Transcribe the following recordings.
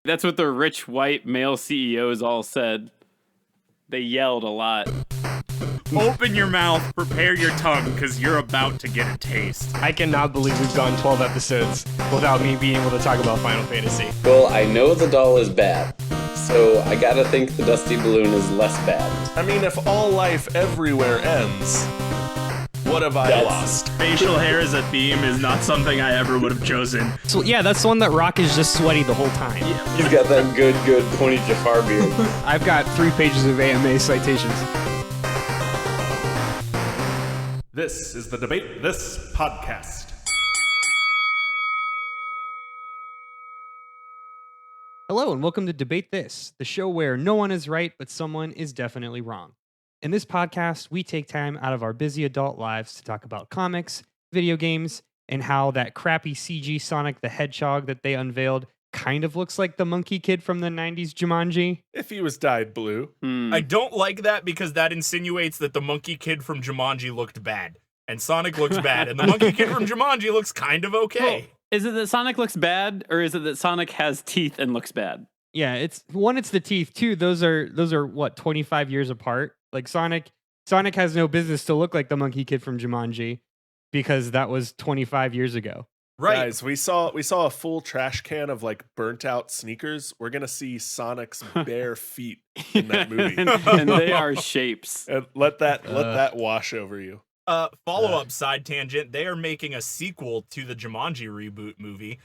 That's what the rich white male CEOs all said. They yelled a lot. Open your mouth, prepare your tongue, because you're about to get a taste. I cannot believe we've gone 12 episodes without me being able to talk about Final Fantasy. Well, I know the doll is bad, so I gotta think the Dusty Balloon is less bad. I mean, if all life everywhere ends, what have I lost? Facial hair as a theme is not something I ever would have chosen. So yeah, that's the one that Rock is just sweaty the whole time. He's got that good Pony Jafar beard. I've got 3 pages of AMA citations. This is the Debate This podcast. Hello and welcome to Debate This, the show where no one is right, but someone is definitely wrong. In this podcast, we take time out of our busy adult lives to talk about comics, video games, and how that crappy CG Sonic the Hedgehog that they unveiled kind of looks like the monkey kid from the 90s Jumanji. If he was dyed blue. I don't like that because that insinuates that the monkey kid from Jumanji looked bad. And Sonic looks bad, and the monkey kid from Jumanji looks kind of okay. Well, is it that Sonic looks bad, or is it that Sonic has teeth and looks bad? Yeah, it's the teeth. Two, those are what, 25 years apart? Like Sonic has no business to look like the monkey kid from Jumanji because that was 25 years ago. Right. Guys, we saw a full trash can of like burnt out sneakers. We're gonna see Sonic's bare feet in that movie. and they are shapes. And let that wash over you. Follow-up side tangent. They are making a sequel to the Jumanji Reboot movie.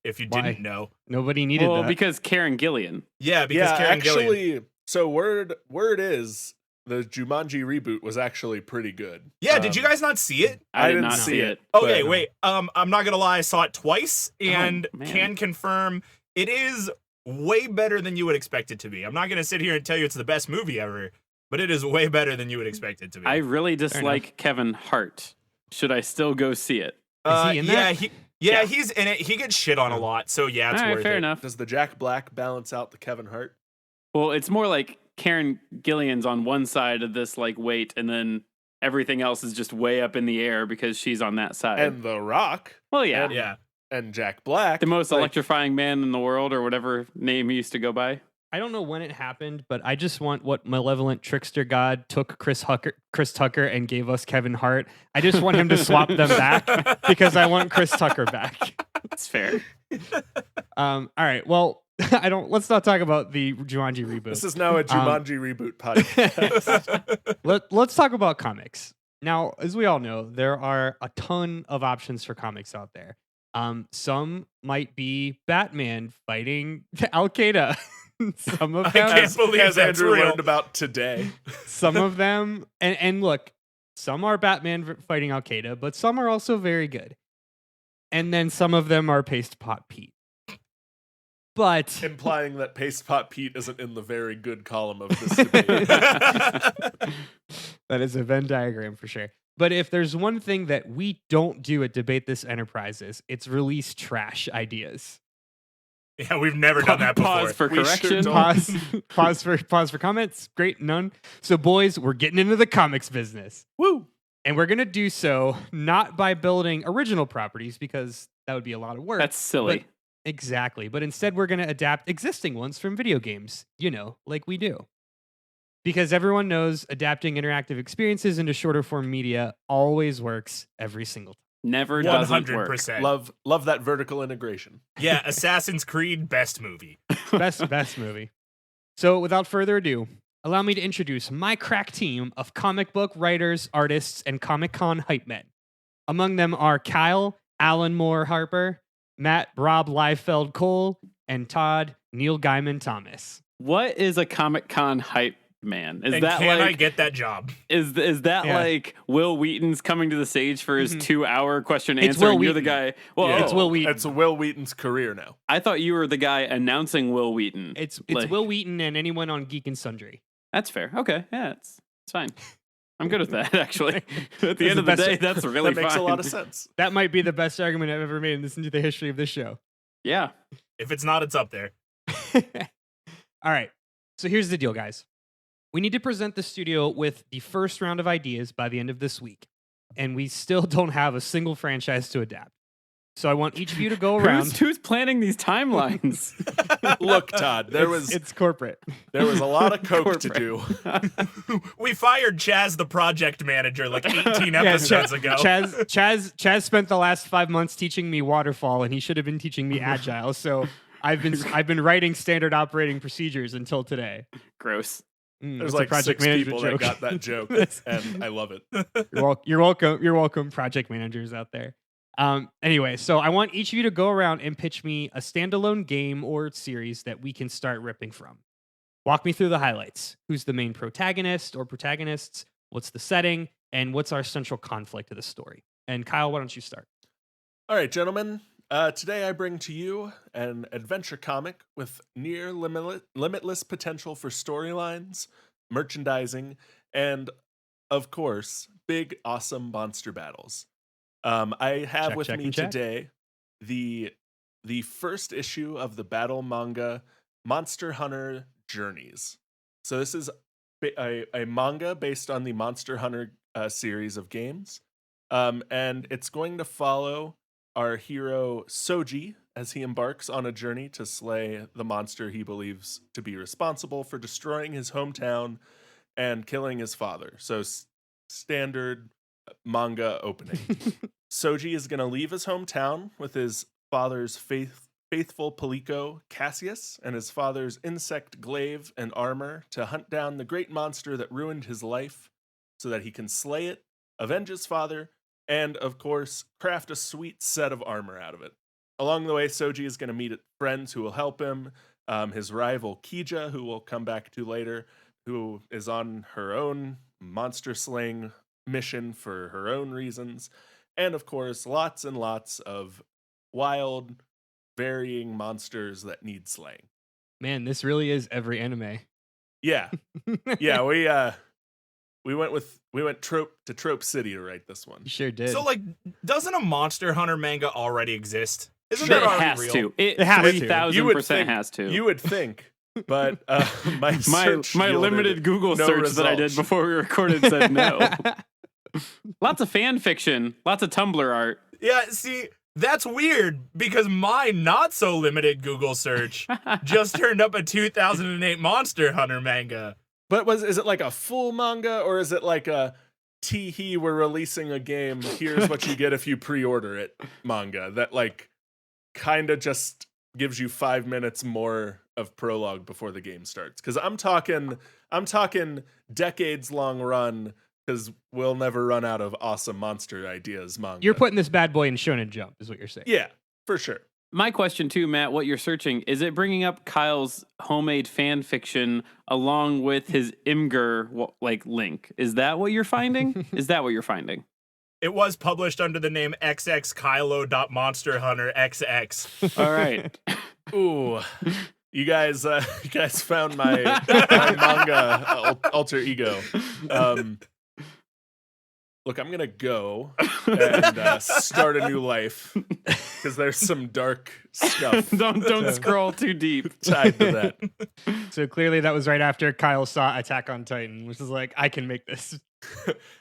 If you didn't know. Nobody needed that. Because Karen Gillian. Yeah, because Karen Gillian. Actually, so word is the Jumanji Reboot was actually pretty good. Yeah, did you guys not see it? I did didn't not see it. Okay, but- wait. I'm not gonna lie, I saw it twice and man. can confirm it is way better than you would expect it to be. I'm not gonna sit here and tell you it's the best movie ever, but it is way better than you would expect it to be. I really dislike Kevin Hart. Should I still go see it? Is he in that? He's in it. He gets shit on a lot, so yeah, it's All right, worth fair it. enough. Does the Jack Black balance out the Kevin Hart? Well, it's more like Karen Gillian's on one side of this like weight, and then everything else is just way up in the air because she's on that side. And The Rock Well, yeah. Yeah. and Jack Black. The most like, electrifying man in the world, or whatever name he used to go by. I don't know when it happened, but I just want what malevolent trickster god took Chris Tucker and gave us Kevin Hart. I just want him to swap them back because I want Chris Tucker back. That's fair. All right. Well, let's not talk about the Jumanji reboot. This is now a Jumanji Reboot podcast. Let's talk about comics. Now, as we all know, there are a ton of options for comics out there. Some might be Batman fighting Al Qaeda. Some of them, I can't believe as that's Andrew real. learned about today. some of them, and look, some are Batman fighting Al Qaeda, but some are also very good. And then some of them are Paste Pot Pete. But Implying that Paste Pot Pete isn't in the very good column of this debate. that is a Venn diagram for sure. But if there's one thing that we don't do at Debate This Enterprises, it's release trash ideas. Yeah, we've never done that before. Pause for We sure correction. don't. Pause for comments. Great, none. So boys, we're getting into the comics business. Woo! And we're going to do so not by building original properties because that would be a lot of work. That's silly. Exactly. But instead we're going to adapt existing ones from video games, like we do. Because everyone knows adapting interactive experiences into shorter form media always works every single time. Never doesn't work. 100%. Love that vertical integration. Yeah, Assassin's Creed, best movie. Best movie. So without further ado, allow me to introduce my crack team of comic book writers, artists, and Comic-Con hype men. Among them are Kyle, Alan Moore Harper, Matt Rob Liefeld Cole, and Todd Neil Gaiman Thomas. What is a Comic-Con hype man? Is And that can I like get that job? is that Yeah. like Will Wheaton's coming to the stage for his 2-hour question It's answer? Will And you're the Wheaton. guy. Well, Yeah. It's Will Wheaton. It's Will Wheaton's career now. I thought you were the guy announcing Will Wheaton. It's Like- Will Wheaton and anyone on Geek and Sundry. That's fair. Okay, yeah, it's fine. I'm good with that. Actually, at the That's end the of the best- day, that's really That makes fine. a lot of sense. That might be the best argument I've ever made in the history of this show. Yeah. If it's not, it's up there. All right. So here's the deal, guys. We need to present the studio with the first round of ideas by the end of this week. And we still don't have a single franchise to adapt. So I want each of you to go around. Who's planning these timelines? Look, Todd, It's corporate. there was a lot of coke to do. We fired Chaz, the project manager, like 18 episodes ago. Chaz spent the last 5 months teaching me waterfall, and he should have been teaching me agile. So I've been writing standard operating procedures until today. Gross. There's It's a like project 6 management people joke. that got that joke, and I love it. You're welcome. You're welcome, project managers out there. Anyway, so I want each of you to go around and pitch me a standalone game or series that we can start ripping from. Walk me through the highlights. Who's the main protagonist or protagonists? What's the setting? And what's our central conflict of the story? And Kyle, why don't you start? All right, gentlemen. Today I bring to you an adventure comic with near limitless potential for storylines, merchandising, and, of course, big, awesome monster battles. I have Check, with check, me and check. today the first issue of the battle manga Monster Hunter Journeys. So this is a manga based on the Monster Hunter series of games, and it's going to follow our hero Soji as he embarks on a journey to slay the monster he believes to be responsible for destroying his hometown and killing his father. So standard manga opening. Soji is going to leave his hometown with his father's faithful Palico Cassius and his father's insect glaive and armor to hunt down the great monster that ruined his life so that he can slay it, avenge his father, and, of course, craft a sweet set of armor out of it. Along the way, Soji is going to meet friends who will help him, his rival Kija, who we'll come back to later, who is on her own monster slaying mission for her own reasons, and, of course, lots and lots of wild, varying monsters that need slaying. Man, this really is every anime. Yeah. Yeah, we went trope city to write this one. You sure did. So, like, doesn't a Monster Hunter manga already exist? Isn't Sure, that it already has real? to. It has to. 3,000% has to. You would think, but my my search limited yielded Google no search that I did results. before we recorded said no. Lots of fan fiction, lots of Tumblr art. Yeah, see, that's weird because my not so limited Google search just turned up a 2008 Monster Hunter manga. But is it like a full manga, or is it like a tee-hee, we're releasing a game, here's what you get if you pre-order it manga that like kind of just gives you 5 minutes more of prologue before the game starts? Because I'm talking decades long run, because we'll never run out of awesome monster ideas manga. You're putting this bad boy in Shonen Jump, is what you're saying. Yeah, for sure. My question too, Matt, what you're searching, is it bringing up Kyle's homemade fan fiction along with his Imgur like link? Is that what you're finding? Is that what you're finding? It was published under the name xxkylo.monsterhunterxx. All right. Ooh, you guys found my manga alter ego. Look, I'm gonna go and start a new life because there's some dark stuff don't scroll too deep. tied to that. So clearly that was right after Kyle saw Attack on Titan, which is like, I can make this.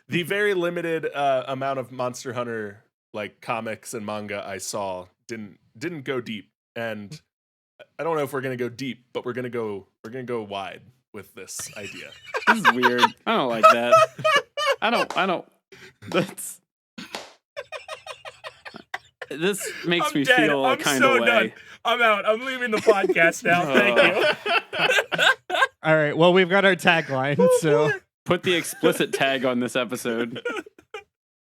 The very limited amount of Monster Hunter like comics and manga I saw didn't go deep, and I don't know if we're gonna go deep, but we're gonna go wide with this idea. This is weird. I don't like that. I don't. This makes I'm me dead. feel a I'm kind so of way. done. I'm out. I'm leaving the podcast now. Thank you. All right, well, we've got our tagline, so Put the explicit tag on this episode.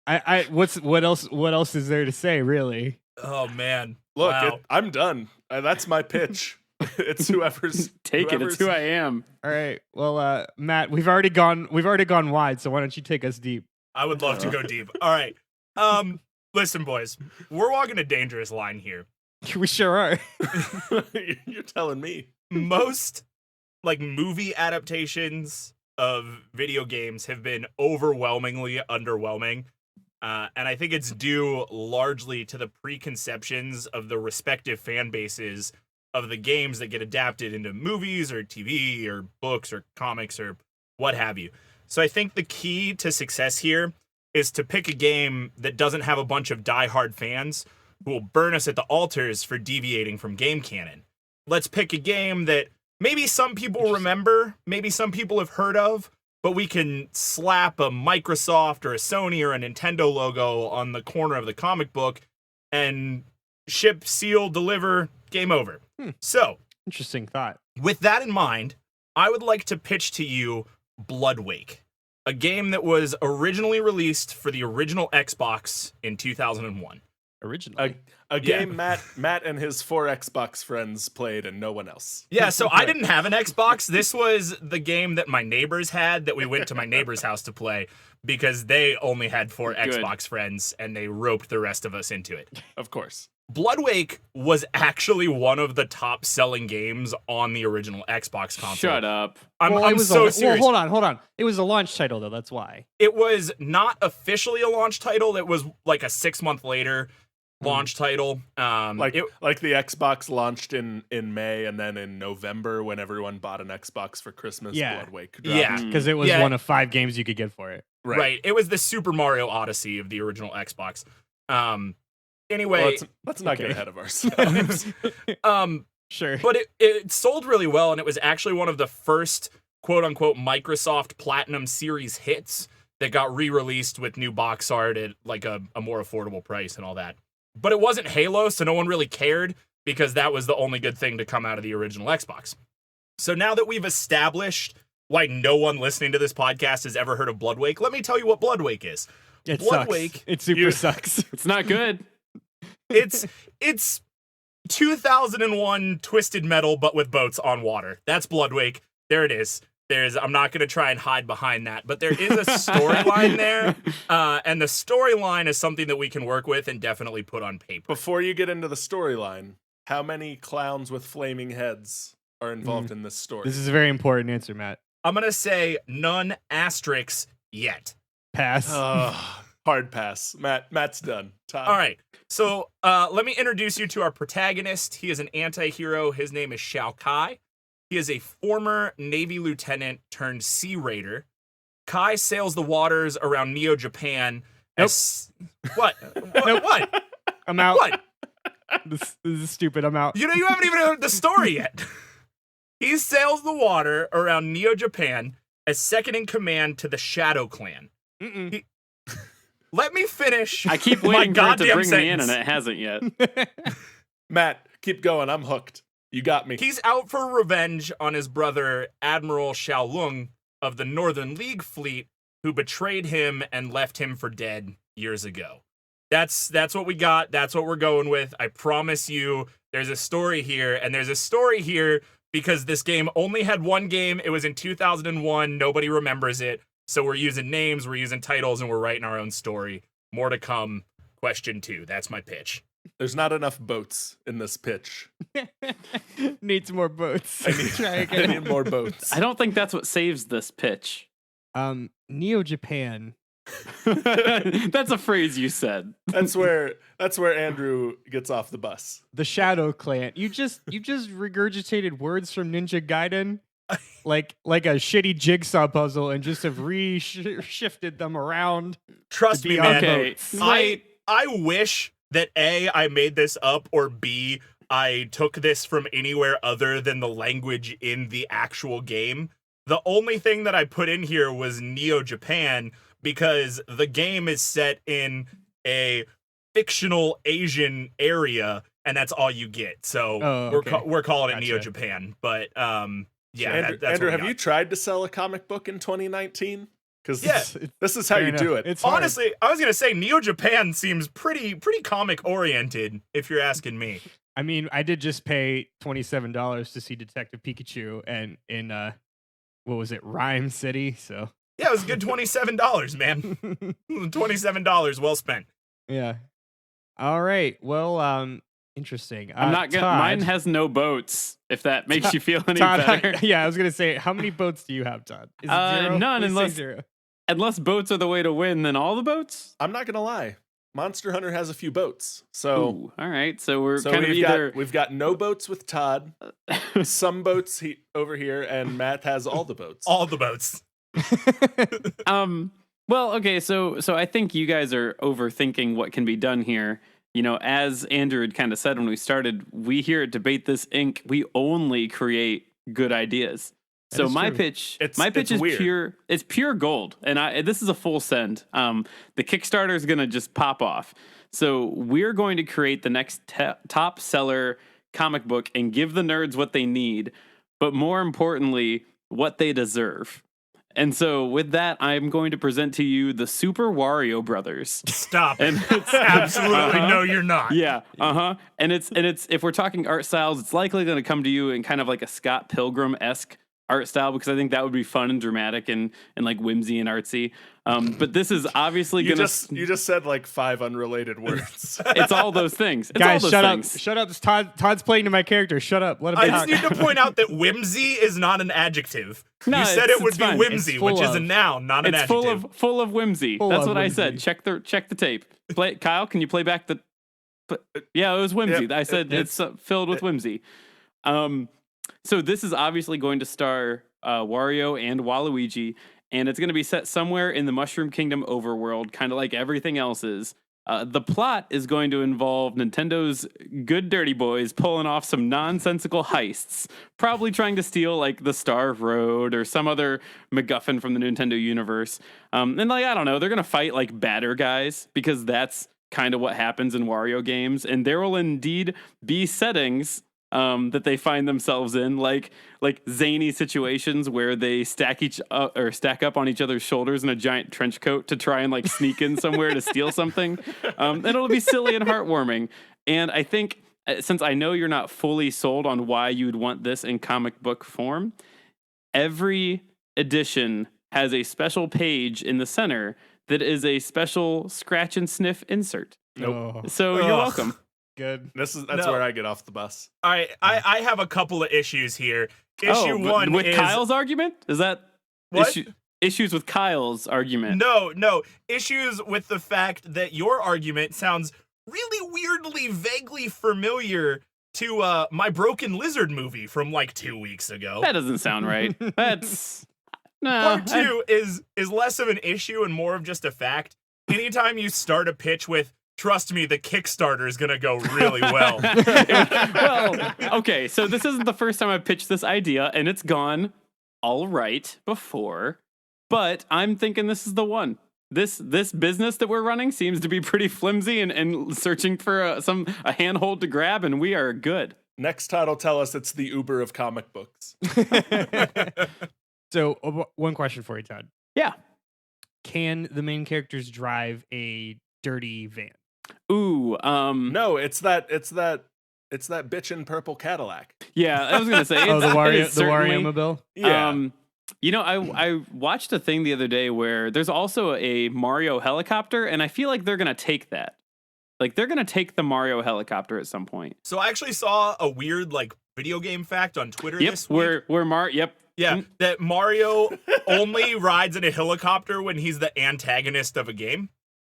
what else is there to say, really? Oh man. Look, Wow. I'm done. That's my pitch. It's whoever's Take it. It's who I am. All right, well, Matt, we've already gone wide, so why don't you take us deep? I would love to go deep. All right. Listen, boys, we're walking a dangerous line here. We sure are. You're telling me. Most like movie adaptations of video games have been overwhelmingly underwhelming. And I think it's due largely to the preconceptions of the respective fan bases of the games that get adapted into movies or TV or books or comics or what have you. So I think the key to success here is to pick a game that doesn't have a bunch of diehard fans who will burn us at the altars for deviating from game canon. Let's pick a game that maybe some people remember, maybe some people have heard of, but we can slap a Microsoft or a Sony or a Nintendo logo on the corner of the comic book and ship, seal, deliver, game over. So, Interesting thought. with that in mind, I would like to pitch to you Bloodwake, a game that was originally released for the original Xbox in 2001. Originally. A game Matt and his 4 Xbox friends played and no one else. Yeah, so I didn't have an Xbox. This was the game that my neighbors had that we went to my neighbor's house to play because they only had 4 Xbox friends and they roped the rest of us into it. Of course. Bloodwake was actually one of the top selling games on the original Xbox console. Shut up. I'm so serious. Well, hold on. It was a launch title, though. That's why. It was not officially a launch title. It was like a 6-month later launch title. Like the Xbox launched in May, and then in November, when everyone bought an Xbox for Christmas, Yeah. Bloodwake dropped. Yeah. Because it was Yeah. one of 5 games you could get for it. Right. It was the Super Mario Odyssey of the original Xbox. Anyway, Well, let's not get ahead of ourselves. Sure. but it sold really well, and it was actually one of the first quote-unquote Microsoft Platinum Series hits that got re-released with new box art at like a more affordable price and all that. But it wasn't Halo, so no one really cared because that was the only good thing to come out of the original Xbox. So now that we've established why no one listening to this podcast has ever heard of Bloodwake, let me tell you what Bloodwake is. It Bloodwake, sucks. It super sucks. It's not good. It's 2001 Twisted Metal, but with boats on water. That's Bloodwake. There it is. I'm not going to try and hide behind that, but there is a storyline there, and the storyline is something that we can work with and definitely put on paper. Before you get into the storyline, how many clowns with flaming heads are involved in this story? This is a very important answer, Matt. I'm going to say none asterisks yet. Pass. Hard pass. Matt's done. Todd. All right. So let me introduce you to our protagonist. He is an anti-hero. His name is Shao Kai. He is a former Navy lieutenant turned sea raider. Kai sails the waters around Neo Japan. What? What? I'm out. What? This is stupid. I'm out. You haven't even heard the story yet. He sails the water around Neo Japan as second in command to the Shadow Clan. Let me finish. I keep my waiting for it to goddamn bring me in, sentence. and it hasn't yet. Matt, keep going. I'm hooked. You got me. He's out for revenge on his brother, Admiral Xiaolong of the Northern League fleet, who betrayed him and left him for dead years ago. That's what we got. That's what we're going with. I promise you, there's a story here, and there's a story here because this game only had one game. It was in 2001. Nobody remembers it. So we're using names, we're using titles, and we're writing our own story. More to come. Question 2. That's my pitch. There's not enough boats in this pitch. Needs more boats. Try I again. need more boats. I don't think that's what saves this pitch. Neo Japan. That's a phrase you said. That's where Andrew gets off the bus. The Shadow Clan. You just regurgitated words from Ninja Gaiden like a shitty jigsaw puzzle and just have shifted them around. Trust to me, be on man. boats. Wait. I wish that A, I made this up, or B, I took this from anywhere other than the language in the actual game. The only thing that I put in here was Neo Japan because the game is set in a fictional Asian area, and that's all you get. So okay. we're calling it Gotcha. Neo Japan. But yeah, Andrew, that's Andrew what we have got. you tried to sell a comic book in 2019? Because Yeah. this is how Fair you enough. do it. It's hard. Honestly, I was gonna say Neo Japan seems pretty comic oriented, if you're asking me. I mean, I did just pay $27 to see Detective Pikachu and in what was it, Rhyme City? So Yeah, it was a good $27, man. $27 well spent. yeah. All right. Well, interesting. I'm not gonna. Todd, Mine has no boats. If that makes you feel any Todd, better. yeah, I was gonna say, how many boats do you have, Todd? Is it zero? None, Please say unless- 0. Unless boats are the way to win, then all the boats. I'm not gonna lie. Monster Hunter has a few boats. So Ooh, all right. So we're so kind of either. we've got no boats with Todd, some boats over here, and Matt has all the boats. All the boats. Well, okay. So I think you guys are overthinking what can be done here. as Andrew had kind of said when we started, we here at Debate This Inc., we only create good ideas. So is my true. pitch It's is weird. it's pure gold. And this is a full send. The Kickstarter is going to just pop off. So we're going to create the next top seller comic book and give the nerds what they need, but more importantly, what they deserve. And so with that, I'm going to present to you the Super Wario Brothers. Stop. And it's Absolutely no, you're not. Yeah, And it's if we're talking art styles, it's likely going to come to you in kind of like a Scott Pilgrim-esque art style, because I think that would be fun and dramatic and like whimsy and artsy. But this is obviously You gonna just said like 5 unrelated words. it's all those things. It's Guys, all those shut things. up. Shut up. Todd's playing to my character. Shut up. Let him I talk. just need to point out that whimsy is not an adjective. No, you said it's it would be fine. whimsy, It's full which is a of- noun, not an It's adjective. full of whimsy. Full That's of what I said. whimsy. Check the tape. Play Kyle, can you play back the yeah, it was whimsy. Yep, I said it's filled with whimsy. So this is obviously going to star Wario and Waluigi, and it's going to be set somewhere in the Mushroom Kingdom overworld, kind of like everything else is. The plot is going to involve Nintendo's good dirty boys pulling off some nonsensical heists, probably trying to steal like the Star of Road or some other MacGuffin from the Nintendo universe. And like, I don't know, they're going to fight like badder guys, because that's kind of what happens in Wario games. And there will indeed be settings that they find themselves in, like zany situations where they stack up on each other's shoulders in a giant trench coat to try and like sneak in somewhere to steal something. And it'll be silly and heartwarming. And I think, since I know you're not fully sold on why you'd want this in comic book form, every edition has a special page in the center that is a special scratch and sniff insert. Oh, So you're welcome. good. That's No. where I get off the bus. All right, I have a couple of issues here. Issue one with is Kyle's argument? Is that What? Issues with Kyle's argument? no issues with the fact that your argument sounds really weirdly, vaguely familiar to my Broken Lizard movie from like 2 weeks ago. That doesn't sound right. That's no. Part two is less of an issue and more of just a fact. Anytime you start a pitch with, trust me, the Kickstarter is gonna go really well. Well, okay, so this isn't the first time I've pitched this idea, and it's gone all right before, but I'm thinking this is the one. This business that we're running seems to be pretty flimsy and searching for a handhold to grab, and we are good. Next Todd will tell us it's the Uber of comic books. So, one question for you, Todd. Yeah. Can the main characters drive a dirty van? Ooh. No, it's that bitchin' purple Cadillac. Yeah, I was gonna say. Oh, the it Wario, is the certainly- Wario mobile. Yeah. I watched a thing the other day where there's also a Mario helicopter, and I feel like they're gonna take that. Like they're gonna take the Mario helicopter at some point. So I actually saw a weird like video game fact on Twitter Yep, this week. Yep. Yeah, that Mario only rides in a helicopter when he's the antagonist of a game.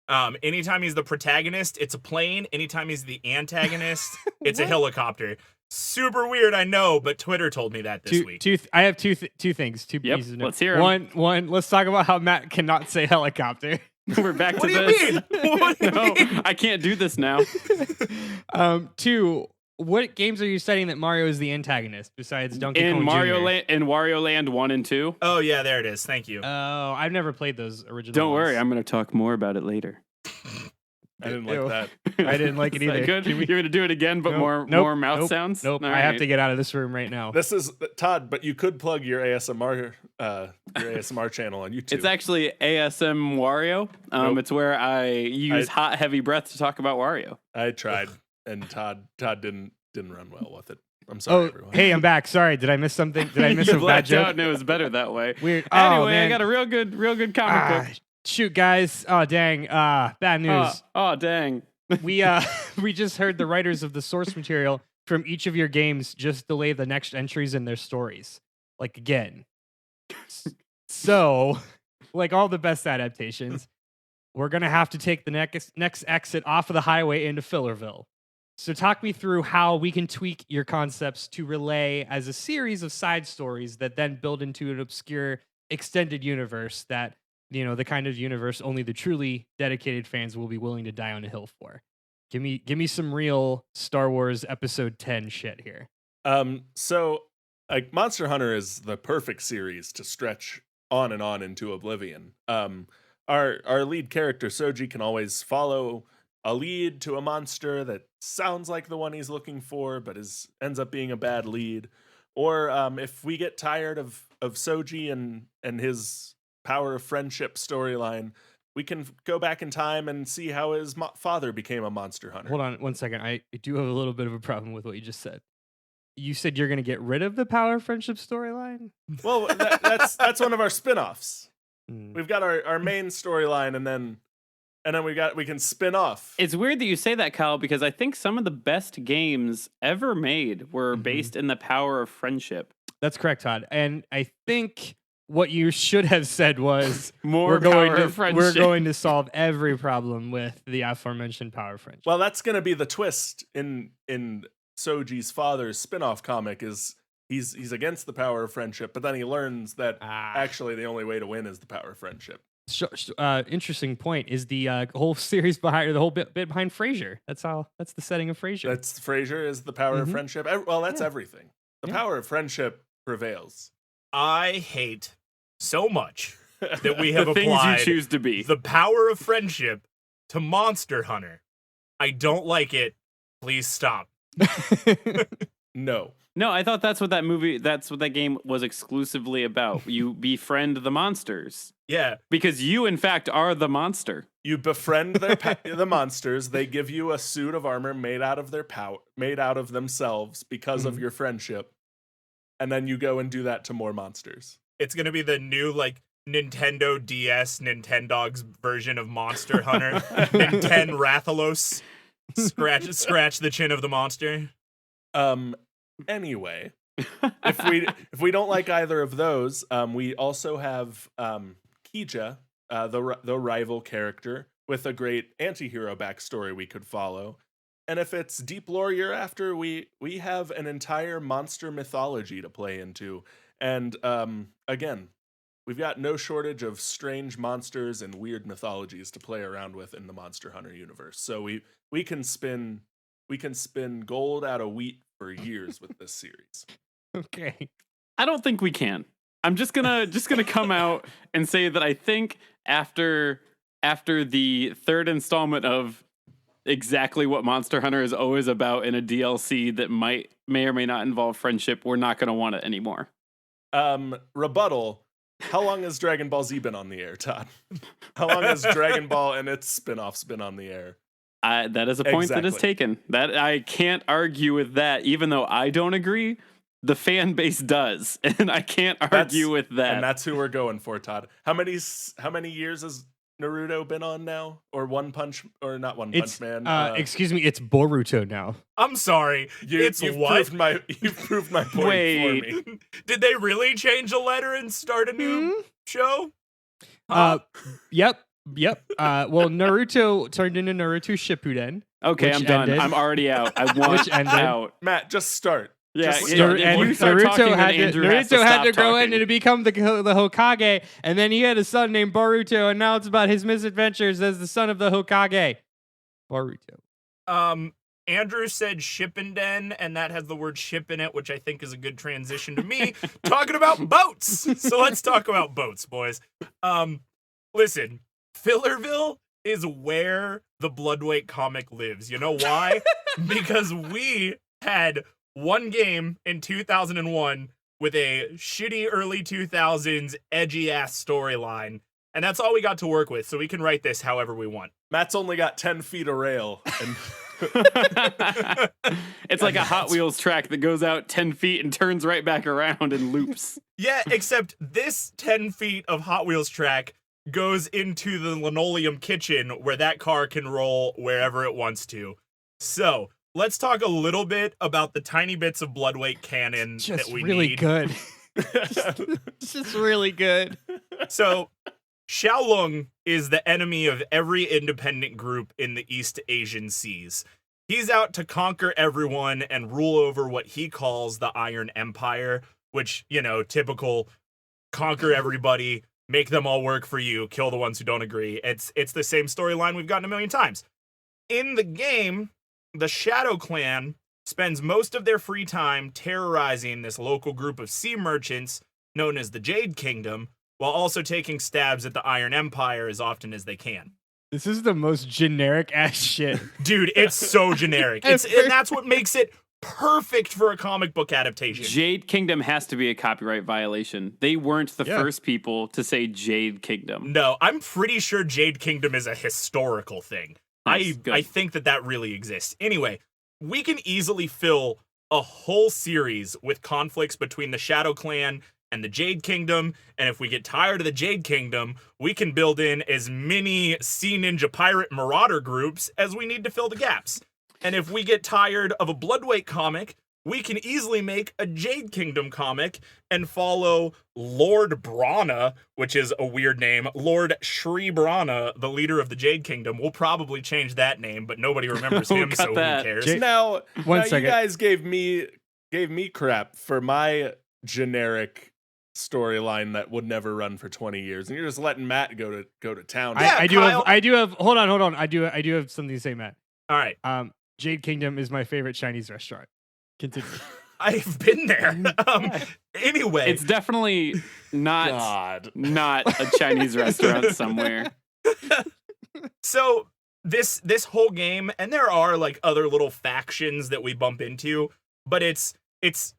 Anytime he's the protagonist, it's a plane. Anytime he's the antagonist, it's a helicopter. Super weird, I know, but Twitter told me that this week. I have two things. Two Yep, pieces. of let's news. hear 'em. One. Let's talk about how Matt cannot say helicopter. We're back What to do you this. mean? What do you No, mean? I can't do this now. Two. What games are you studying that Mario is the antagonist besides Donkey In Kong Mario Jr.? Land, in Wario Land 1 and 2. Oh yeah, there it is. Thank you. Oh, I've never played those original. Don't worry, ones. I'm going to talk more about it later. I didn't Ew. like that. I didn't like it Is that either. good? Can we- You're going to do it again, but Nope, more mouth nope, sounds? Nope. All I have right. to get out of this room right now. This is Todd, but you could plug your ASMR channel on YouTube. It's actually ASM Wario. Nope. It's where I use hot, heavy breath to talk about Wario. I tried, and Todd didn't run well with it. I'm sorry, Oh, everyone. hey, I'm back. Sorry, did I miss something? Did I miss You a bad blacked out joke? and it was better that way. Weird. Anyway, Oh, I man. got a real good comic book. Shoot, guys. Oh, dang. Bad news. Oh, dang. We we just heard the writers of the source material from each of your games just delay the next entries in their stories. Like again. So, like all the best adaptations, we're gonna have to take the next exit off of the highway into Fillerville. So talk me through how we can tweak your concepts to relay as a series of side stories that then build into an obscure extended universe that, you know, the kind of universe only the truly dedicated fans will be willing to die on a hill for. Give me some real Star Wars Episode 10 shit here. So like Monster Hunter is the perfect series to stretch on and on into oblivion. Our lead character Soji can always follow a lead to a monster that sounds like the one he's looking for, but ends up being a bad lead. Or if we get tired of Soji and his power of friendship storyline, we can go back in time and see how his father became a monster hunter. Hold on 1 second. I do have a little bit of a problem with what you just said. You said you're going to get rid of the power of friendship storyline? Well, that's one of our spin-offs. Mm. We've got our main storyline, and then we can spin off. It's weird that you say that, Kyle, because I think some of the best games ever made were based in the power of friendship. That's correct, Todd. And I think what you should have said was More we're going power of friendship. We're going to solve every problem with the aforementioned power of friendship. Well, that's going to be the twist in Soji's father's spin-off comic is he's against the power of friendship, but then he learns that actually the only way to win is the power of friendship. Interesting point is the whole series behind the whole bit behind Frasier. That's the setting of Frasier. That's Frasier is the power of friendship. Well, that's everything. The power of friendship prevails. I hate so much that we have The things applied you choose to be. the power of friendship to Monster Hunter. I don't like it. Please stop. No. No, I thought that's what that game was exclusively about. You befriend the monsters. Yeah. Because you, in fact, are the monster. You befriend the monsters. They give you a suit of armor made out of themselves because of your friendship. And then you go and do that to more monsters. It's going to be the new, Nintendo DS Nintendogs version of Monster Hunter. Ninten Rathalos. Scratch the chin of the monster. Anyway, if we don't like either of those, we also have Kija, the rival character, with a great anti-hero backstory we could follow. And if it's deep lore you're after, we have an entire monster mythology to play into. And again, we've got no shortage of strange monsters and weird mythologies to play around with in the Monster Hunter universe. So we can spin gold out of wheat for years with this series. Okay. I don't think we can. I'm just gonna come out and say that I think after the third installment of exactly what Monster Hunter is always about in a DLC that may or may not involve friendship, we're not gonna want it anymore. Rebuttal. How long has Dragon Ball Z been on the air, Todd? How long has Dragon Ball and its spin-offs been on the air? That is a point that is taken. That I can't argue with that, even though I don't agree. The fan base does, and I can't argue with that. And that's who we're going for, Todd. How many years has Naruto been on now? Or One Punch, or not One Punch Man? Excuse me, it's Boruto now. I'm sorry. You've proved my point for me. Did they really change a letter and start a new show? Yep. Well, Naruto turned into Naruto Shippuden. Okay, I'm done. Ended. I'm already out. I want out. Matt, just start. Yeah, Naruto had to grow in and become the Hokage, and then he had a son named Boruto, and now it's about his misadventures as the son of the Hokage. Boruto. Andrew said Shippenden, and that has the word ship in it, which I think is a good transition to me talking about boats. So let's talk about boats, boys. Listen, Fillerville is where the Bloodweight comic lives. You know why? Because we had one game in 2001 with a shitty early 2000s edgy-ass storyline, and that's all we got to work with, so we can write this however we want. Matt's only got 10 feet of rail. And it's like a Hot Wheels track that goes out 10 feet and turns right back around and loops. Yeah, except this 10 feet of Hot Wheels track goes into the linoleum kitchen where that car can roll wherever it wants to. So, let's talk a little bit about the tiny bits of Bloodweight canon that we need. Good. Just really good. So, Xiaolong is the enemy of every independent group in the East Asian seas. He's out to conquer everyone and rule over what he calls the Iron Empire, which, typical conquer everybody, make them all work for you, kill the ones who don't agree. It's the same storyline we've gotten a million times. in the game, the Shadow Clan spends most of their free time terrorizing this local group of sea merchants known as the Jade Kingdom, while also taking stabs at the Iron Empire as often as they can. This is the most generic ass shit. Dude, it's so generic. And that's what makes it perfect for a comic book adaptation. Jade Kingdom has to be a copyright violation. They weren't the first people to say Jade Kingdom. No, I'm pretty sure Jade Kingdom is a historical thing. Nice, I think that really exists. Anyway, we can easily fill a whole series with conflicts between the Shadow Clan and the Jade Kingdom, and if we get tired of the Jade Kingdom, we can build in as many Sea Ninja Pirate Marauder groups as we need to fill the gaps. And if we get tired of a Bloodweight comic, we can easily make a Jade Kingdom comic and follow Lord Brana, which is a weird name, Lord Shri Brana, the leader of the Jade Kingdom. We'll probably change that name, but nobody remembers him, so that. who cares? Now One you second. guys gave me crap for my generic storyline that would never run for 20 years, and you're just letting Matt go to town. Yeah, I do have. Hold on. I do have something to say, Matt. All right. Jade Kingdom is my favorite Chinese restaurant. Continue. I've been there. Anyway. It's definitely not a Chinese restaurant somewhere. So this whole game, and there are like other little factions that we bump into, but it's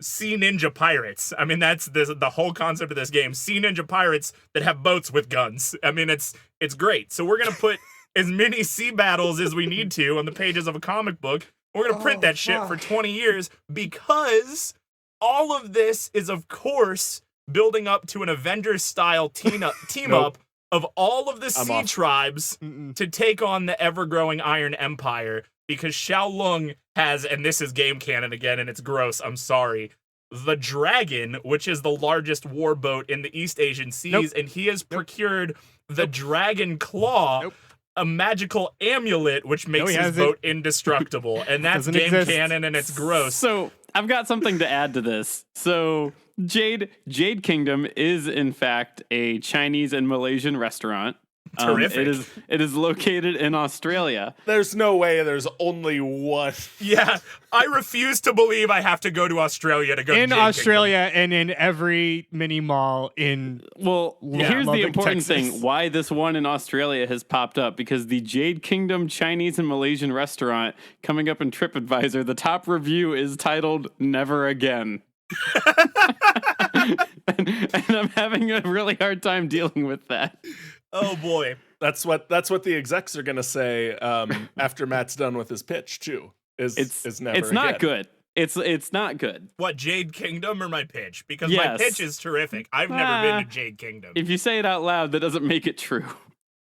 Sea Ninja Pirates. I mean, that's the whole concept of this game. Sea Ninja Pirates that have boats with guns. I mean, it's great. So we're gonna put as many sea battles as we need to on the pages of a comic book. We're gonna print that shit for 20 years because all of this is, of course, building up to an Avengers-style team up of all of the sea tribes to take on the ever-growing Iron Empire. Because Xiaolong has, and this is game canon again, and it's gross, I'm sorry, the Dragon, which is the largest warboat in the East Asian seas, and he has procured the Dragon Claw, a magical amulet which makes his boat indestructible. And that's game canon, and it's gross. So I've got something to add to this. So Jade Kingdom is in fact a Chinese and Malaysian restaurant. Terrific. It is located in Australia. There's no way there's only one. Yeah, I refuse to believe I have to go to Australia to go in to Jade Australia and in every mini mall in. Well, here's the Lubbock, important Texas. thing: why this one in Australia has popped up, because the Jade Kingdom Chinese and Malaysian restaurant coming up in TripAdvisor, the top review is titled "Never Again." and I'm having a really hard time dealing with that. Oh boy. That's what the execs are gonna say after Matt's done with his pitch too. It's never. It's not again. good. It's not good. What, Jade Kingdom or my pitch? Because Yes. my pitch is terrific. I've never been to Jade Kingdom. If you say it out loud, that doesn't make it true.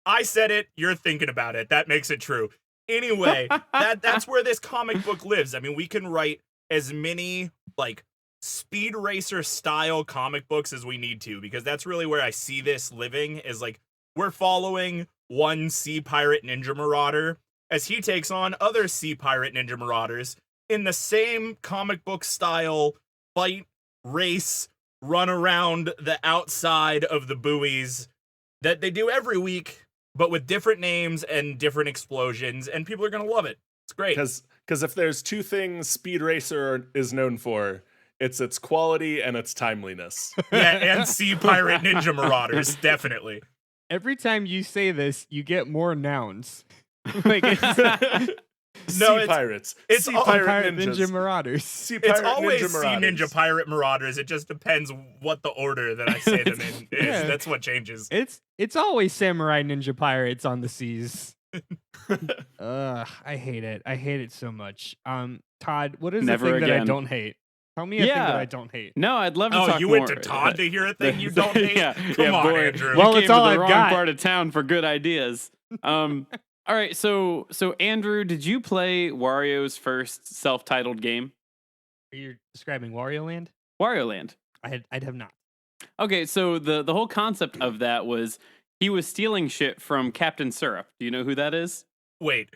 I said it, you're thinking about it. That makes it true. Anyway, that's where this comic book lives. I mean, we can write as many like Speed Racer style comic books as we need to, because that's really where I see this living, is like we're following one sea pirate ninja marauder as he takes on other sea pirate ninja marauders in the same comic book style fight, race, run around the outside of the buoys that they do every week, but with different names and different explosions, and people are going to love it. It's great. Because if there's two things Speed Racer is known for, it's its quality and its timeliness. Yeah, and sea pirate ninja marauders, definitely. Every time you say this, you get more nouns. Like Sea pirates. It's sea all pirate Ninja ninjas. Marauders. Sea It's pirate always ninja sea marauders. ninja pirate marauders. It just depends what the order that I say them in is. Yeah. That's what changes. It's always samurai ninja pirates on the seas. I hate it. I hate it so much. Todd, what is Never the thing that I again. don't hate? Tell me a thing that I don't hate. No, I'd love to Oh, talk you more. went to Todd to hear a thing you don't hate? yeah, Come on, boy. Andrew. Well, You it's came all to the I've wrong got. part of town for good ideas. All right, so Andrew, did you play Wario's first self-titled game? Are you describing Wario Land? Wario Land. I'd have not. Okay, so the whole concept of that was he was stealing shit from Captain Syrup. Do you know who that is? Wait,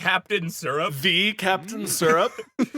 Captain Syrup? The Captain Syrup.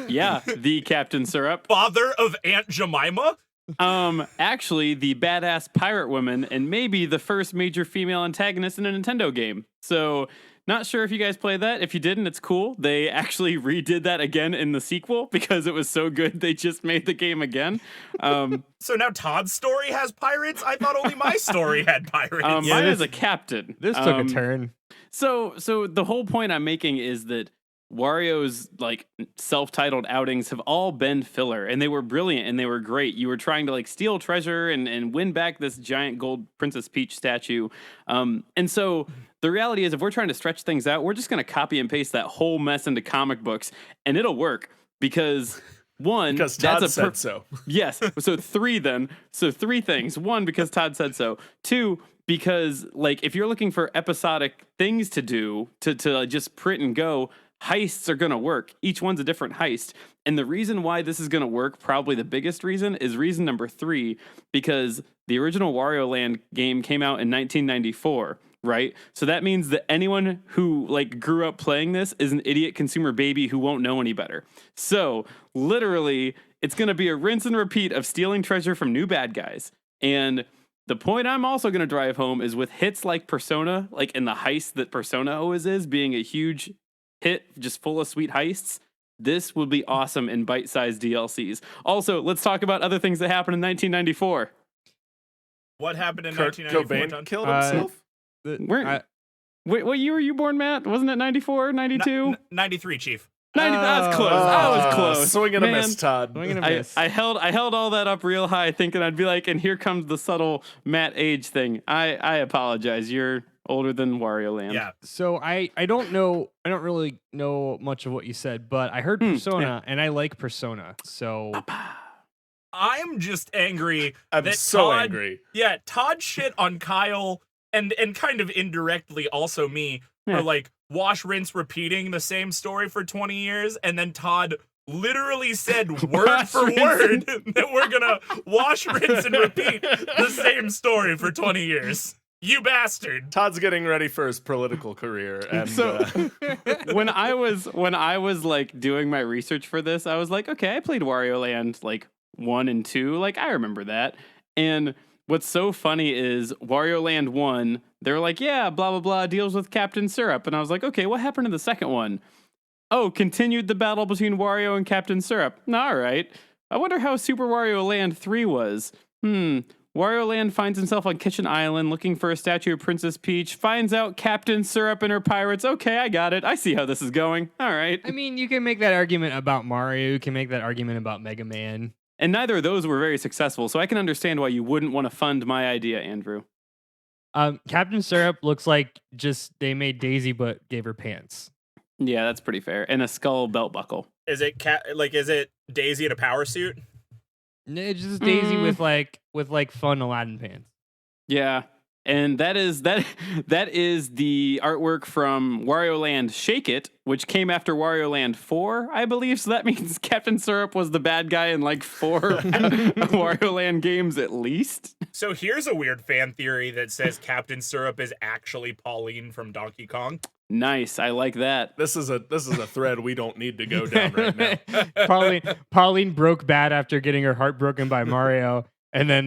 Yeah, the Captain Syrup. Father of Aunt Jemima? Actually, the badass pirate woman, and maybe the first major female antagonist in a Nintendo game. So Not sure if you guys played that. If you didn't, it's cool. They actually redid that again in the sequel because it was so good they just made the game again. So now Todd's story has pirates? I thought only my story had pirates. Mine is a captain. This took a turn. So the whole point I'm making is that Wario's like self-titled outings have all been filler, and they were brilliant and they were great. You were trying to like steal treasure and win back this giant gold Princess Peach statue. And so the reality is, if we're trying to stretch things out, we're just going to copy and paste that whole mess into comic books, and it'll work because one, Because Todd said so. Yes. So three then. So three things. One, because Todd said so. Two, because like if you're looking for episodic things to do to just print and go, heists are going to work. Each one's a different heist. And the reason why this is going to work, probably the biggest reason, is reason number 3, because the original Wario Land game came out in 1994, right? So that means that anyone who like grew up playing this is an idiot consumer baby who won't know any better. So literally, it's going to be a rinse and repeat of stealing treasure from new bad guys. And the point I'm also going to drive home is with hits like Persona, like in the heist that Persona always is, being a huge hit, just full of sweet heists, this would be awesome in bite-sized DLCs. Also, let's talk about other things that happened in 1994. What happened in Kurt 1994? Cobain killed himself? Wait, what year were you born, Matt? Wasn't it 94, 92? 93, Chief. 90, that was close. That was close. Swing and a Man, miss, Todd. Swing and a miss. I held all that up real high, thinking I'd be like, and here comes the subtle Matt age thing. I apologize. You're older than Wario Land. Yeah. So I don't know. I don't really know much of what you said, but I heard Persona, and I like Persona. So I'm just angry. I'm that so Todd, angry. Yeah, Todd shit on Kyle and kind of indirectly also me for like wash, rinse, repeating the same story for 20 years, and then Todd literally said word for word that we're gonna wash, rinse, and repeat the same story for 20 years. You bastard. Todd's getting ready for his political career, and So when I was like doing my research for this, I was like, okay, I played Wario Land like 1 and 2, like I remember that. And what's so funny is Wario Land 1, they were like, yeah, blah blah blah, deals with Captain Syrup, and I was like, okay, what happened in the second one? Oh, continued the battle between Wario and Captain Syrup. All right. I wonder how Super Wario Land 3 was. Wario Land finds himself on Kitchen Island looking for a statue of Princess Peach, finds out Captain Syrup and her pirates. Okay, I got it. I see how this is going. All right. I mean, you can make that argument about Mario. You can make that argument about Mega Man. And neither of those were very successful, so I can understand why you wouldn't want to fund my idea, Andrew. Captain Syrup looks like just they made Daisy but gave her pants. Yeah, that's pretty fair. And a skull belt buckle. Is it is it Daisy in a power suit? It's just Daisy with fun Aladdin pants. Yeah. And that is the artwork from Wario Land Shake It, which came after Wario Land 4, I believe. So that means Captain Syrup was the bad guy in like 4 Wario Land games at least. So here's a weird fan theory that says Captain Syrup is actually Pauline from Donkey Kong. Nice. I like that. this is a thread we don't need to go down right now. Pauline broke bad after getting her heart broken by Mario, and then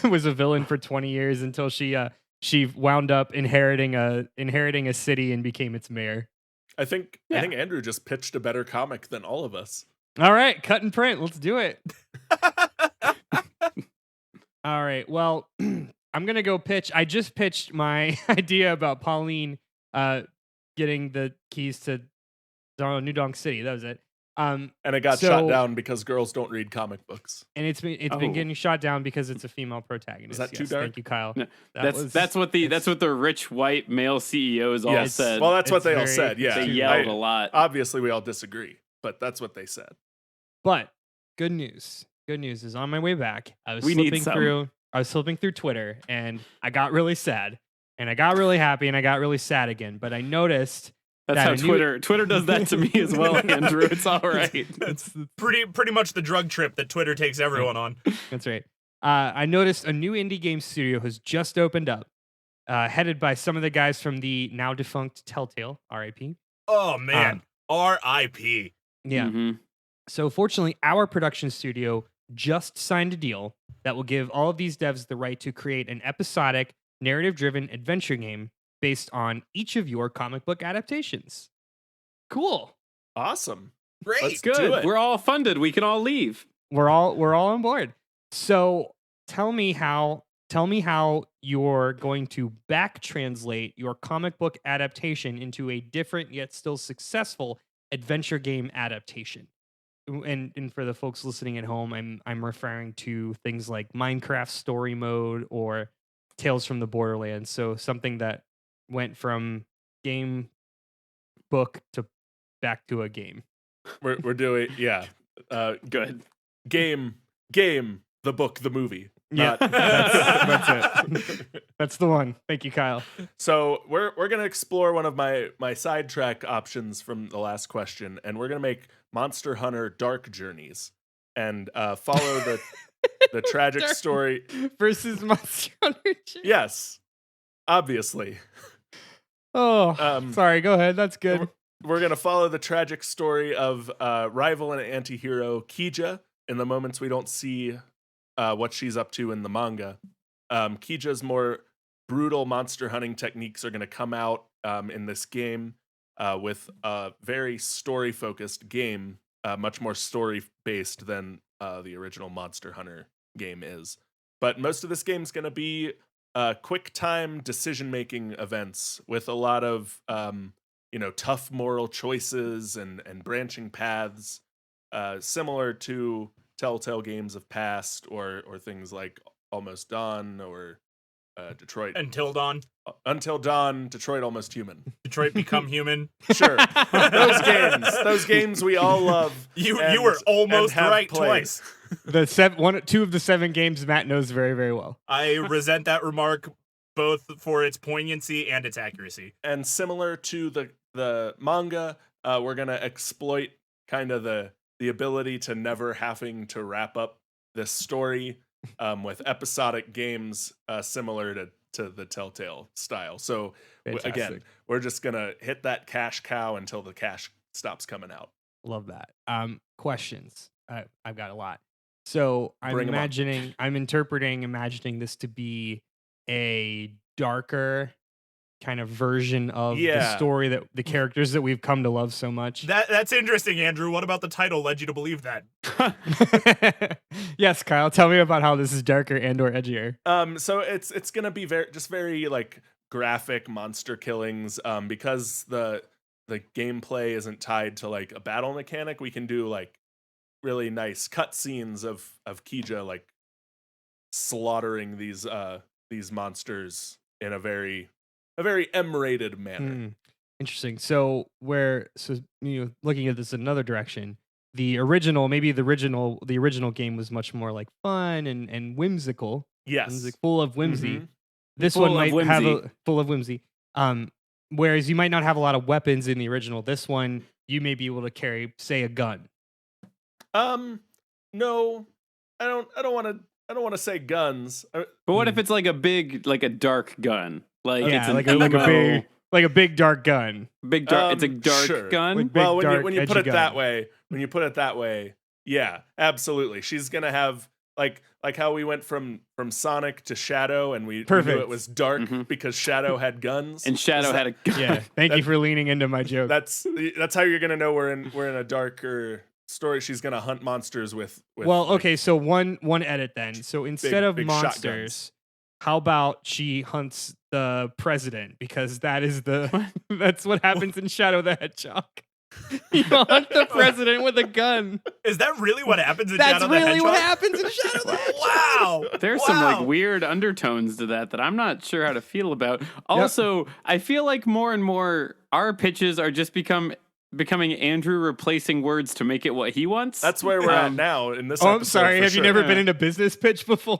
was a villain for 20 years until she wound up inheriting a city and became its mayor. I think Andrew just pitched a better comic than all of us. All right, cut and print. Let's do it. All right. Well, I'm gonna go pitch. I just pitched my idea about Pauline getting the keys to New Donk City. That was it. And it got shot down because girls don't read comic books. And it's been getting shot down because it's a female protagonist. Is that too dark? Thank you, Kyle. No, that's what the rich white male CEOs all said. Well, that's what they all said. Yeah, they yelled a lot. Obviously, we all disagree, but that's what they said. But good news. Good news is on my way back. I was slipping through Twitter, and I got really sad, and I got really happy, and I got really sad again. But I noticed that's how Twitter does that to me as well, Andrew. It's all right. It's pretty much the drug trip that Twitter takes everyone on. That's right. I noticed a new indie game studio has just opened up, headed by some of the guys from the now defunct Telltale, R.I.P. Oh man, R.I.P. Yeah. Mm-hmm. So fortunately, our production studio just signed a deal that will give all of these devs the right to create an episodic, narrative-driven adventure game based on each of your comic book adaptations. Cool. Awesome. Great. Let's Good. do it. We're all funded. We can all leave. We're all on board. So tell me how you're going to back translate your comic book adaptation into a different yet still successful adventure game adaptation. And for the folks listening at home, I'm referring to things like Minecraft story mode or Tales from the Borderlands. So something that went from game book to back to a game. We're doing Good. game, the book, the movie. Yeah, Not- that's it. That's the one. Thank you, Kyle. So we're gonna explore one of my sidetrack options from the last question, and we're gonna make Monster Hunter Dark Journeys and follow the tragic Dark story. Versus Monster Hunter. Yes, obviously. Oh, sorry. Go ahead. That's good. We're gonna follow the tragic story of rival and anti-hero Kija in the moments we don't see what she's up to in the manga. Kija's more brutal monster hunting techniques are going to come out in this game with a very story-focused game, much more story-based than the original Monster Hunter game is. But most of this game is going to be quick-time decision-making events with a lot of tough moral choices and branching paths, similar to Telltale games of past or things like Almost Dawn or Detroit. Until Dawn. Until Dawn, Detroit Almost Human. Detroit Become Human. Sure. Those games we all love. You were almost have right played. twice. Two of the 7 games Matt knows very, very well. I resent that remark both for its poignancy and its accuracy. And similar to the manga, we're gonna exploit kind of the ability to never having to wrap up this story with episodic games similar to the Telltale style. So again, we're just gonna hit that cash cow until the cash stops coming out. Love that. Questions. I've got a lot. So Bring 'em up. I'm imagining this to be a darker kind of version of the story that the characters that we've come to love so much. That's interesting, Andrew. What about the title led you to believe that? Yes, Kyle, tell me about how this is darker and or edgier. So it's gonna be very like graphic monster killings. Because the gameplay isn't tied to like a battle mechanic, we can do like really nice cutscenes of Kija like slaughtering these monsters in a very M-rated manner. Interesting. So looking at this in another direction, the original game was much more like fun and whimsical. Yes. Like full of whimsy. Mhm. This Full one of might have whimsy. full of whimsy. Whereas you might not have a lot of weapons in the original. This one you may be able to carry, say, a gun. No, I don't want to say guns. But what if it's like a dark gun? Like it's an like a big dark gun. big dark. It's a dark Sure. gun. Like big, Well, dark, when you put edgy it that gun. way, yeah, absolutely. She's gonna have like how we went from Sonic to Shadow, and we knew Perfect. it was dark Mhm. because Shadow had guns. And Shadow had a gun. Yeah. Thank you for leaning into my joke. That's how you're gonna know we're in a darker story. She's gonna hunt monsters with Well, like, okay, so one edit then. So instead of big monsters, shotguns. how about she hunts the president? Because that's what happens in Shadow the Hedgehog. You hunt the president with a gun. Is that really what happens in That's Shadow the really what Hedgehog? happens in Shadow the Hedgehog. Wow. There's some like weird undertones to that I'm not sure how to feel about. Also, I feel like more and more our pitches are just becoming Andrew replacing words to make it what he wants. That's where we're at now in this. Oh, I'm episode, sorry. for Have you sure. never been in a business pitch before?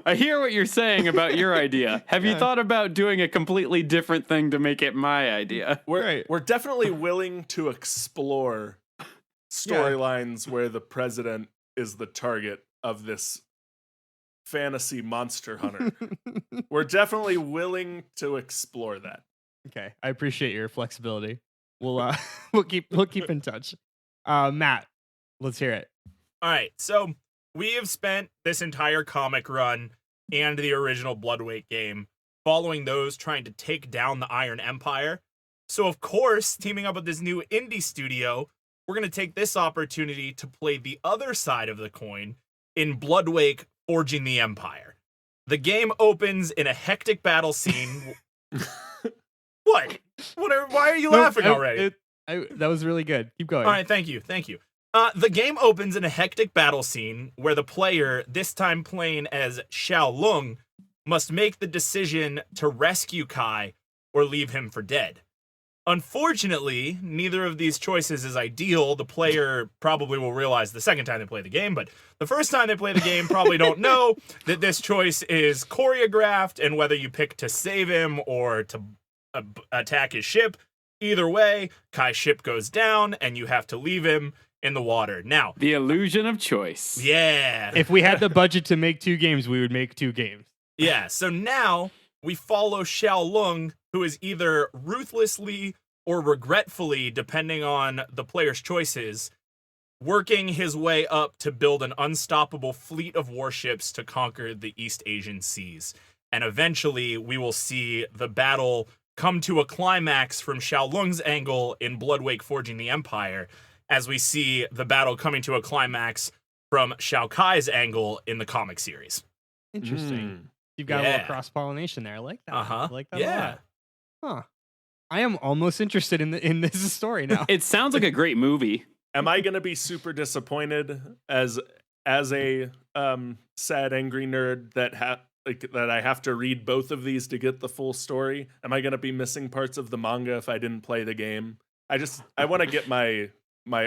I hear what you're saying about your idea. Have you thought about doing a completely different thing to make it my idea? We're definitely willing to explore storylines where the president is the target of this fantasy monster hunter. We're definitely willing to explore that. Okay, I appreciate your flexibility. We'll we'll keep in touch. Matt, let's hear it. All right, so we have spent this entire comic run and the original Bloodweight game following those trying to take down the Iron Empire. So, of course, teaming up with this new indie studio, we're going to take this opportunity to play the other side of the coin in Bloodwake Forging the Empire. The game opens in a hectic battle scene. What? Why are you laughing already? That was really good. Keep going. All right, thank you. The game opens in a hectic battle scene where the player, this time playing as Xiao Lung, must make the decision to rescue Kai or leave him for dead. Unfortunately, neither of these choices is ideal. The player probably will realize the second time they play the game, but the first time they play the game probably don't know that this choice is choreographed, and whether you pick to save him or to attack his ship, either way, Kai's ship goes down and you have to leave him in the water. Now, The illusion of choice. yeah. If we had the budget to make 2 games, we would make 2 games. Yeah, so now we follow Xiao Lung, who is either ruthlessly or regretfully, depending on the player's choices, working his way up to build an unstoppable fleet of warships to conquer the East Asian seas. And eventually, we will see the battle come to a climax from Xiao Lung's angle in Bloodwake Forging the Empire, as we see the battle coming to a climax from Shao Kai's angle in the comic series. Interesting. You've got a little cross-pollination there. I like that. I like that a lot. Huh. I am almost interested in this story now. It sounds like a great movie. Am I gonna be super disappointed as a sad angry nerd that I have to read both of these to get the full story? Am I gonna be missing parts of the manga if I didn't play the game? I want to get my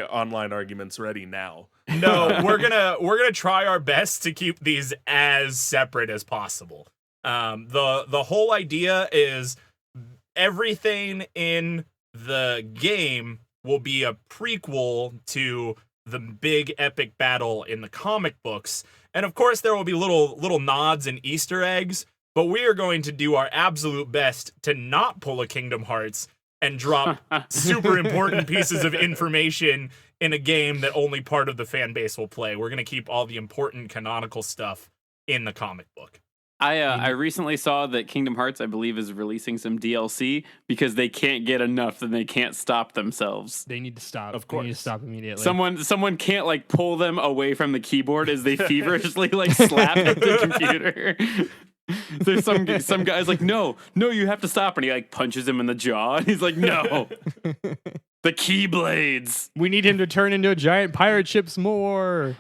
online arguments ready now. No, we're gonna try our best to keep these as separate as possible. The whole idea is everything in the game will be a prequel to the big epic battle in the comic books, and of course there will be little nods and Easter eggs. But we are going to do our absolute best to not pull a Kingdom Hearts and drop super important pieces of information in a game that only part of the fan base will play. We're going to keep all the important canonical stuff in the comic book. I recently saw that Kingdom Hearts, I believe, is releasing some DLC because they can't get enough and they can't stop themselves. They need to stop. Of course. They need to stop immediately. Someone can't like pull them away from the keyboard as they feverishly like slap at the computer. There's some guy's like, no, you have to stop, and he like punches him in the jaw, and he's like, no, the Keyblades. We need him to turn into a giant pirate ship more.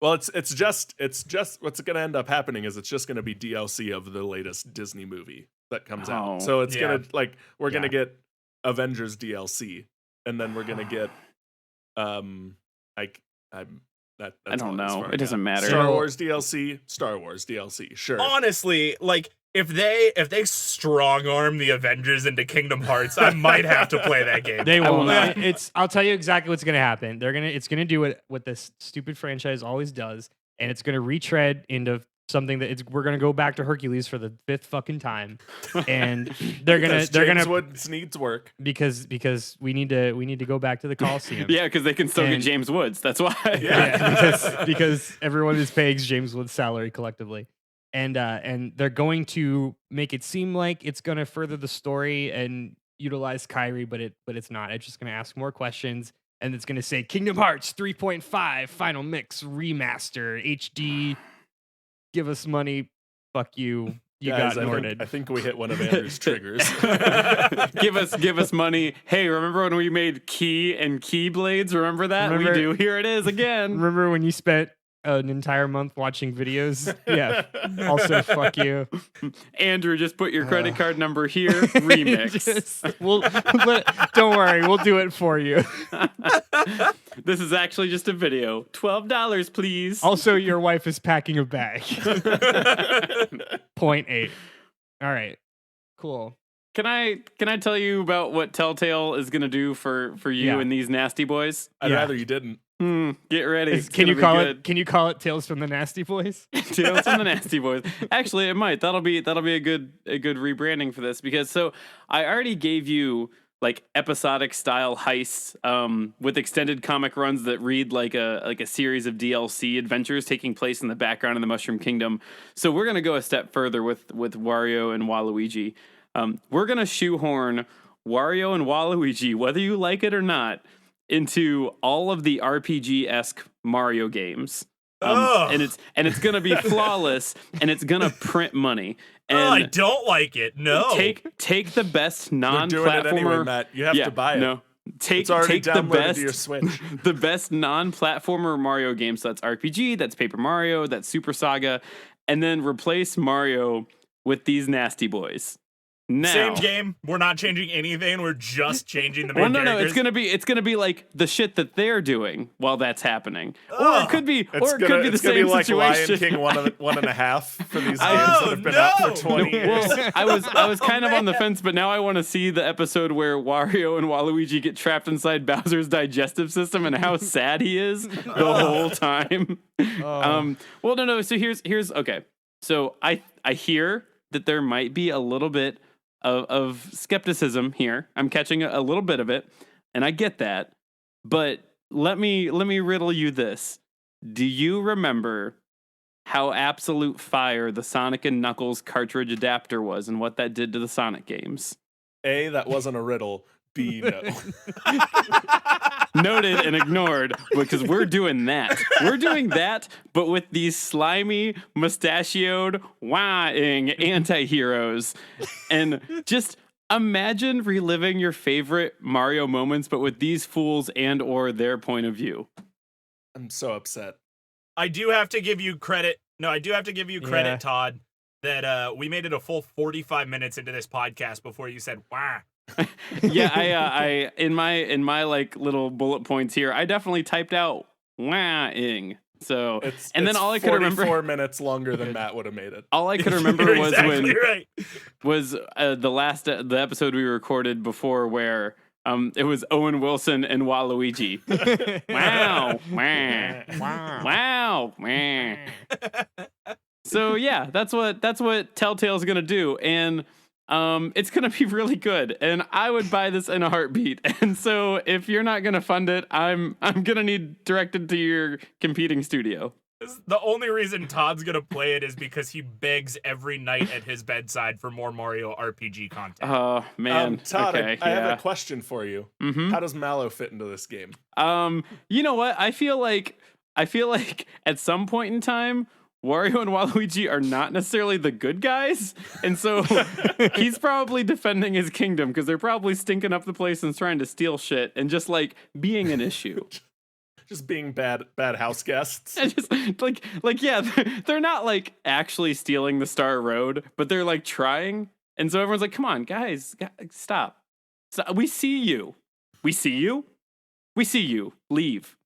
Well, it's just what's going to end up happening is it's just going to be DLC of the latest Disney movie that comes out. So it's going to we're going to get Avengers DLC, and then we're going to get that's I don't know. It Yeah. doesn't matter. Star Wars DLC, sure. Honestly, like if they strong arm the Avengers into Kingdom Hearts, I might have to play that game. They I will won't. not. I'll tell you exactly what's gonna happen. It's gonna do what this stupid franchise always does, and it's gonna retread into something we're gonna go back to Hercules for the 5th fucking time, and they're gonna Woods needs work because we need to go back to the Coliseum. Yeah, because they can still get James Woods. That's why. Because everyone is paying James Woods' salary collectively. And they're going to make it seem like it's going to further the story and utilize Kyrie, but it's not. It's just going to ask more questions, and it's going to say Kingdom Hearts 3.5 Final Mix Remaster HD. Give us money. Fuck you. You Guys, got Norded. I think we hit one of Andrew's triggers. give us money. Hey, remember when we made Key and Keyblades? Remember that? Remember- We do. Here it is again. Remember when you spent an entire month watching videos? Yeah. Also, fuck you. Andrew, just put your credit card number here. Remix. Don't worry, we'll do it for you. This is actually just a video. $12, please. Also, your wife is packing a bag. 0.8. All right. Cool. Can I tell you about what Telltale is gonna do for you Yeah. and these nasty boys? I'd Yeah. rather you didn't. Get ready. It's Can you gonna call be it? good. Can you call it Tales from the Nasty Boys? Tales from the Nasty Boys. Actually, it might. That'll be a good rebranding for this because I already gave you like episodic style heists with extended comic runs that read like a series of DLC adventures taking place in the background of the Mushroom Kingdom. So we're gonna go a step further with Wario and Waluigi. We're gonna shoehorn Wario and Waluigi, whether you like it or not, into all of the RPG-esque Mario games. And it's gonna be flawless, and it's gonna print money. And I don't like it. No. Take the best We're non-platformer. doing it anyway, Matt. You have to buy it. No. It's already Take the downloaded best to your Switch. the best non-platformer Mario game. So that's RPG, that's Paper Mario, that's Super Saga, and then replace Mario with these nasty boys. Now, Same game. We're not changing anything. We're just changing the main well, no, characters. it's gonna be like the shit that they're doing while that's happening, or it could be, the same like situation. Lion King 1.5 for these games Oh, that have been no. out for 20 years. Well, I was kind of on the fence, but now I want to see the episode where Wario and Waluigi get trapped inside Bowser's digestive system and how sad he is the whole time. Well, no. So here's okay. So I hear that there might be a little bit of skepticism here. I'm catching a little bit of it, and I get that. But let me riddle you this. Do you remember how absolute fire the Sonic and Knuckles cartridge adapter was and what that did to the Sonic games? A, that wasn't a riddle. B, no. Noted and ignored, because we're doing that. We're doing that, but with these slimy, mustachioed, wah-ing anti-heroes. And just imagine reliving your favorite Mario moments, but with these fools and or their point of view. I'm so upset. I do have to give you credit. No, I do have to give you credit, Yeah. Todd, that we made it a full 45 minutes into this podcast before you said, "Wah." Yeah, I in my like little bullet points here, I definitely typed out wah-ing. So and then all I could remember 4 minutes longer than Matt would have made it. all I could remember You're was exactly when right. was the episode we recorded before where it was Owen Wilson and Waluigi. Wow, wow, wow. So yeah, that's what Telltale's gonna do, and it's gonna be really good, and I would buy this in a heartbeat. And so if you're not gonna fund it, I'm gonna need directed to your competing studio. The only reason Todd's gonna play it is because he begs every night at his bedside for more Mario RPG content. Oh man, Todd, okay, I yeah. have a question for you. Mhm. How does Mallow fit into this game? You know what? I feel like at some point in time, Wario and Waluigi are not necessarily the good guys, and so he's probably defending his kingdom because they're probably stinking up the place and trying to steal shit and just like being an issue. Just being bad house guests. And just like yeah, they're not like actually stealing the Star Road, but they're like trying, and so everyone's like, "Come on, guys, stop! So, we see you, we see you, we see you. Leave,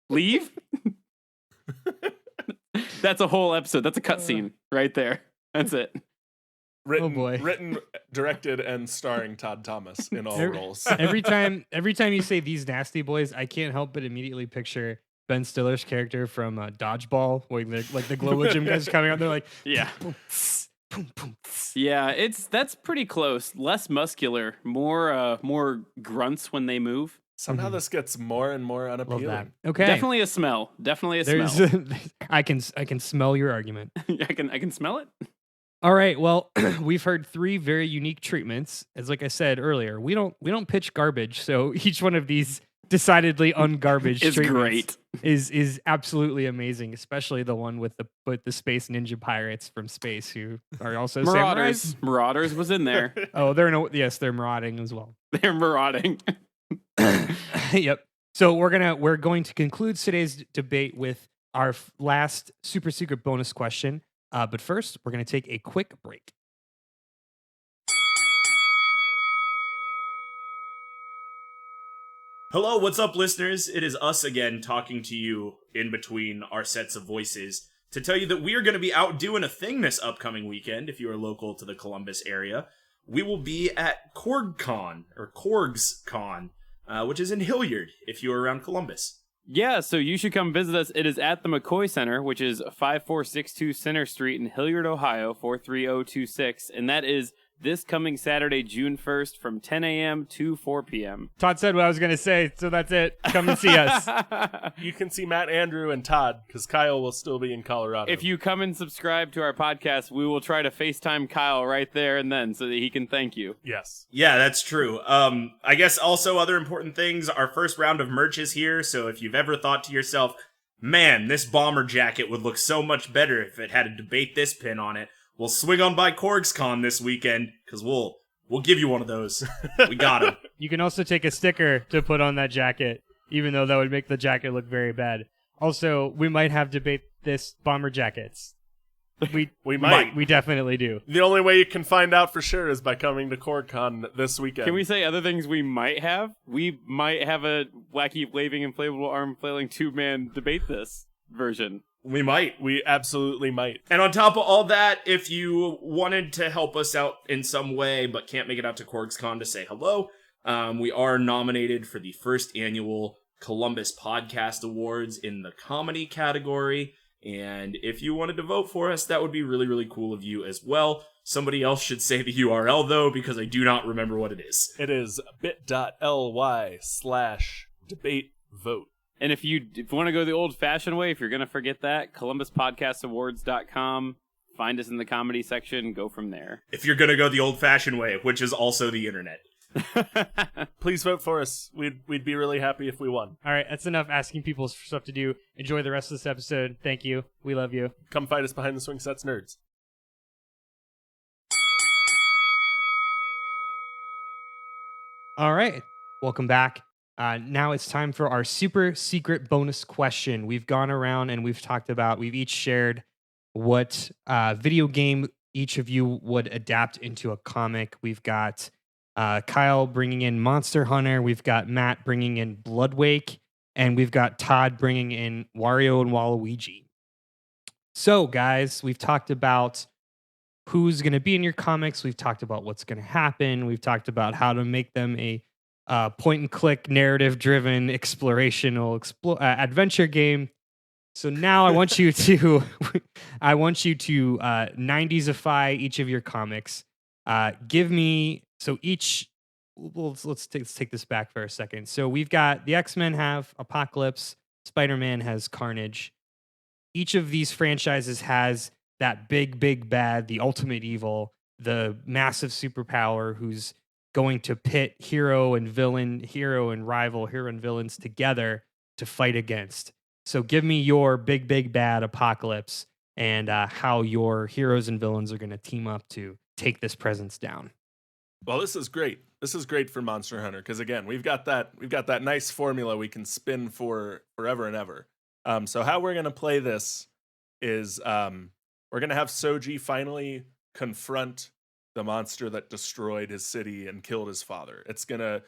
leave." That's a whole episode. That's a cutscene right there. That's it. Written, directed, and starring Todd Thomas in all roles. Every time you say these nasty boys, I can't help but immediately picture Ben Stiller's character from Dodgeball, where like the Glow Gym guys coming out. They're like, Yeah. boom, tss, boom, boom, tss. Yeah, that's pretty close. Less muscular, more grunts when they move. Somehow this gets more and more Love that. unappealing. Okay, Definitely a smell. Definitely a there's smell. I can smell your argument. I can smell it. All right. Well, we've heard 3 very unique treatments. As like I said earlier, we don't pitch garbage. So each one of these decidedly ungarbage It's treatments great. is absolutely amazing. Especially the one with the space ninja pirates from space who are also Marauders. samurais. Marauders was in there. Oh, they're marauding as well. They're marauding. Yep. So we're going to conclude today's debate with our last super secret bonus question. But first, we're going to take a quick break. Hello, what's up, listeners? It is us again talking to you in between our sets of voices to tell you that we are going to be out doing a thing this upcoming weekend. If you are local to the Columbus area, we will be at KorgCon, or KorgsCon, which is in Hilliard, if you are around Columbus. Yeah, so you should come visit us. It is at the McCoy Center, which is 5462 Center Street in Hilliard, Ohio, 43026. And that is this coming Saturday, June 1st from 10 a.m. to 4 p.m. Todd said what I was going to say, so that's it. Come and see us. You can see Matt, Andrew, and Todd because Kyle will still be in Colorado. If you come and subscribe to our podcast, we will try to FaceTime Kyle right there and then so that he can thank you. Yes. Yeah, that's true. I guess also other important things, our first round of merch is here, so if you've ever thought to yourself, man, this bomber jacket would look so much better if it had a Debate This pin on it, well, swing on by CorgsCon this weekend, because we'll give you one of those. We got it. You can also take a sticker to put on that jacket, even though that would make the jacket look very bad. Also, we might have Debate This bomber jackets. We might. We definitely do. The only way you can find out for sure is by coming to CorgCon this weekend. Can we say other things we might have? We might have a wacky waving inflatable arm flailing two-man Debate This version. We might. We absolutely might. And on top of all that, if you wanted to help us out in some way but can't make it out to CorgsCon to say hello, we are nominated for the first annual Columbus Podcast Awards in the comedy category. And if you wanted to vote for us, that would be really, really cool of you as well. Somebody else should say the URL, though, because I do not remember what it is. It is bit.ly/debatevote. And if you want to go the old-fashioned way, if you're going to forget that, ColumbusPodcastAwards.com. Find us in the comedy section. Go from there. If you're going to go the old-fashioned way, which is also the internet. Please vote for us. We'd be really happy if we won. All right, that's enough asking people for stuff to do. Enjoy the rest of this episode. Thank you. We love you. Come fight us behind the swing sets, nerds. All right, welcome back. Now it's time for our super secret bonus question. We've gone around and we've each shared what video game each of you would adapt into a comic. We've got Kyle bringing in Monster Hunter. We've got Matt bringing in Bloodwake. And we've got Todd bringing in Wario and Waluigi. So, guys, we've talked about who's going to be in your comics. We've talked about what's going to happen. We've talked about how to make them a point-and-click, narrative-driven, explorational adventure game. So now I want you to, 90s-ify each of your comics. Give me each. Let's take this back for a second. So we've got the X-Men have Apocalypse, Spider-Man has Carnage. Each of these franchises has that big bad, the ultimate evil, the massive superpower who's going to pit hero and villains together to fight against. So give me your big bad Apocalypse and how your heroes and villains are going to team up to take this presence down. Well, this is great. This is great for Monster Hunter because again, we've got that nice formula we can spin for forever and ever. So how we're gonna play this is we're gonna have Soji finally confront the monster that destroyed his city and killed his father. It's gonna,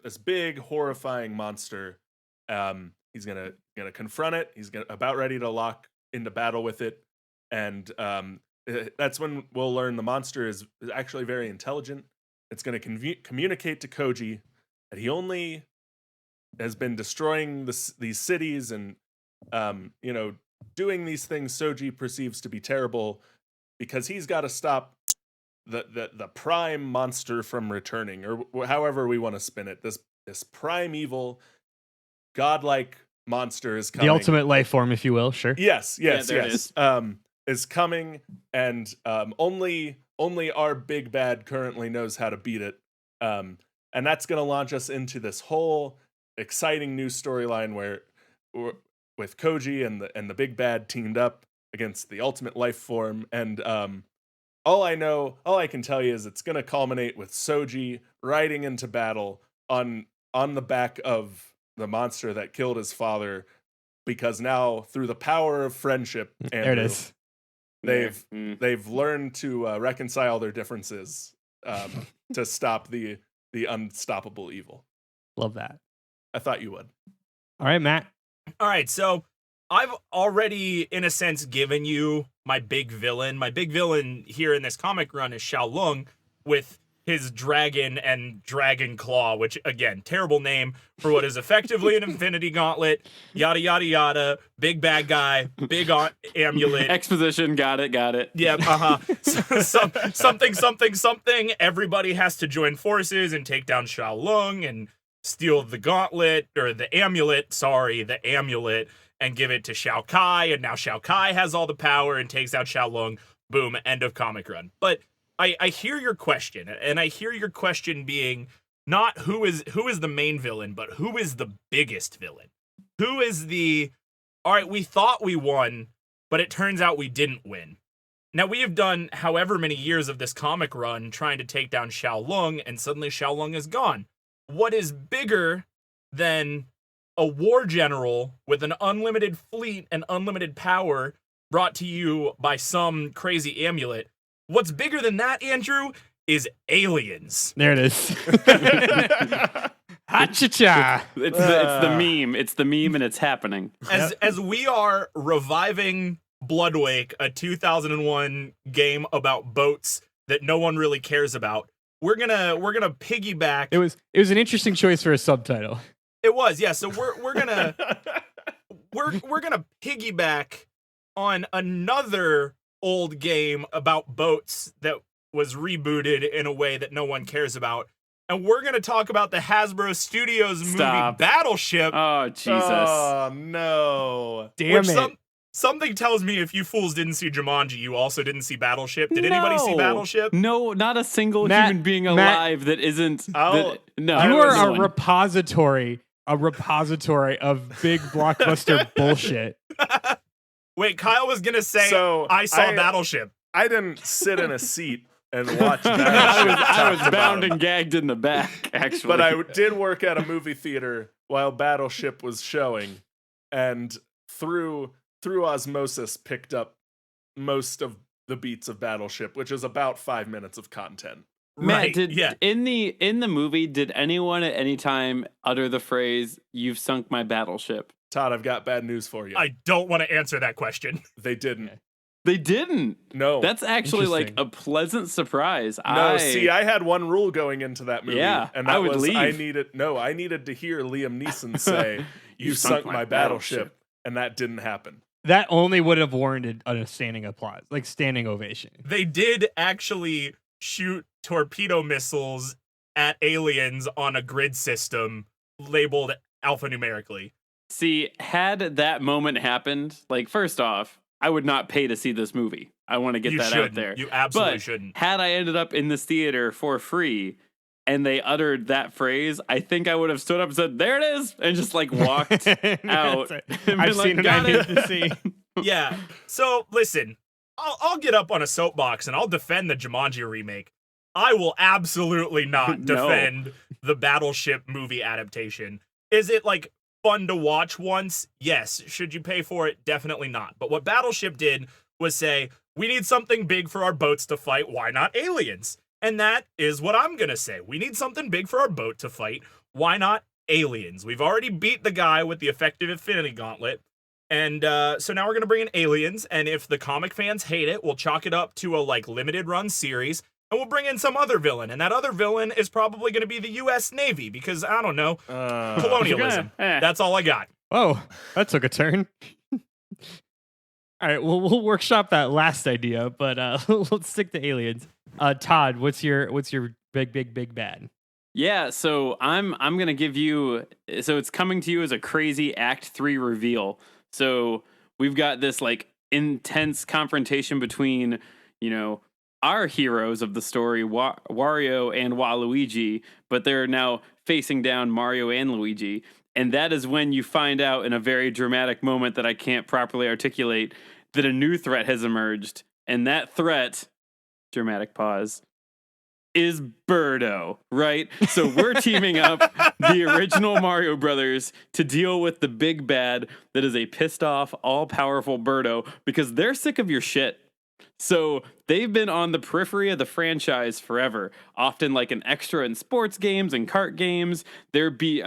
this big horrifying monster. He's gonna confront it. He's about ready to lock into battle with it, and that's when we'll learn the monster is actually very intelligent. It's going to communicate to Koji that he only has been destroying these cities and, doing these things Soji perceives to be terrible because he's got to stop the prime monster from returning, or however we want to spin it. This primeval, godlike monster is coming. The ultimate life form, if you will. Sure. Yes. It Is coming, and only our big bad currently knows how to beat it. And that's going to launch us into this whole exciting new storyline where with Koji and the big bad teamed up against the ultimate life form. And all I can tell you is it's going to culminate with Soji riding into battle on the back of the monster that killed his father, because now through the power of friendship, Andrew, there it is. They've learned to reconcile their differences to stop the unstoppable evil. Love that. I thought you would. All right, Matt. All right, so I've already, in a sense, given you my big villain. My big villain here in this comic run is Xiao Lung, with his dragon and dragon claw, which again, terrible name for what is effectively an infinity gauntlet, yada yada yada, big bad guy, big amulet. Exposition, got it. Yeah, something. Everybody has to join forces and take down Shao Lung and steal the gauntlet, or the amulet, and give it to Shao Kai, and now Shao Kai has all the power and takes out Shao Lung. Boom, end of comic run. But I hear your question, and I hear your question being not who is the main villain, but who is the biggest villain? Who is all right, we thought we won, but it turns out we didn't win. Now, we have done however many years of this comic run trying to take down Shao Lung, and suddenly Shao Lung is gone. What is bigger than a war general with an unlimited fleet and unlimited power brought to you by some crazy amulet? What's bigger than that, Andrew, is aliens. There it is. Ha-cha-cha. It's the meme. It's the meme, and it's happening. As we are reviving Bloodwake, a 2001 game about boats that no one really cares about, we're gonna piggyback. It was an interesting choice for a subtitle. It was, yeah. So we're gonna piggyback on another old game about boats that was rebooted in a way that no one cares about. And we're going to talk about the Hasbro Studios movie Battleship. Oh, Jesus. Oh, no. Damn it. Something tells me if you fools didn't see Jumanji, you also didn't see Battleship. Did anybody see Battleship? No, not a single human being alive that isn't. No, you are a repository of big blockbuster bullshit. Wait, Kyle was going to say, I saw Battleship. I didn't sit in a seat and watch Battleship. I was bound and gagged in the back, actually. But I did work at a movie theater while Battleship was showing, and through osmosis picked up most of the beats of Battleship, which is about 5 minutes of content. Matt, in the movie, did anyone at any time utter the phrase, "You've sunk my battleship"? Todd, I've got bad news for you. I don't want to answer that question. They didn't. They didn't. No. That's actually like a pleasant surprise. See, I had one rule going into that movie. Yeah, and that I would leave. I needed to hear Liam Neeson say, "You sunk my battleship," and that didn't happen. That only would have warranted a standing applause, like standing ovation. They did actually shoot torpedo missiles at aliens on a grid system labeled alphanumerically. See, had that moment happened, like, first off, I would not pay to see this movie. I want to get that out there. You absolutely shouldn't. Had I ended up in this theater for free and they uttered that phrase, I think I would have stood up and said, "There it is," and just like walked out. I've seen what I need to see. Yeah. So listen, I'll get up on a soapbox and I'll defend the Jumanji remake. I will absolutely not defend the Battleship movie adaptation. Is it like fun to watch once? Yes. Should you pay for it? Definitely not. But what Battleship did was say, we need something big for our boats to fight. Why not aliens? And that is what I'm going to say. We need something big for our boat to fight. Why not aliens? We've already beat the guy with the effective Infinity Gauntlet. And so now we're going to bring in aliens. And if the comic fans hate it, we'll chalk it up to a like limited run series. And we'll bring in some other villain. And that other villain is probably going to be the U.S. Navy because, I don't know, colonialism. That's all I got. Oh, that took a turn. All right, well, we'll workshop that last idea, but let's stick to aliens. Todd, what's your big bad? Yeah, so I'm gonna give you. So it's coming to you as a crazy Act 3 reveal. So we've got this like intense confrontation between our heroes of the story, Wario and Waluigi, but they're now facing down Mario and Luigi. And that is when you find out in a very dramatic moment that I can't properly articulate that a new threat has emerged. And that threat, dramatic pause, is Birdo, right? So we're teaming up the original Mario Brothers to deal with the big bad that is a pissed off, all-powerful Birdo because they're sick of your shit. So they've been on the periphery of the franchise forever, often like an extra in sports games and kart games. They only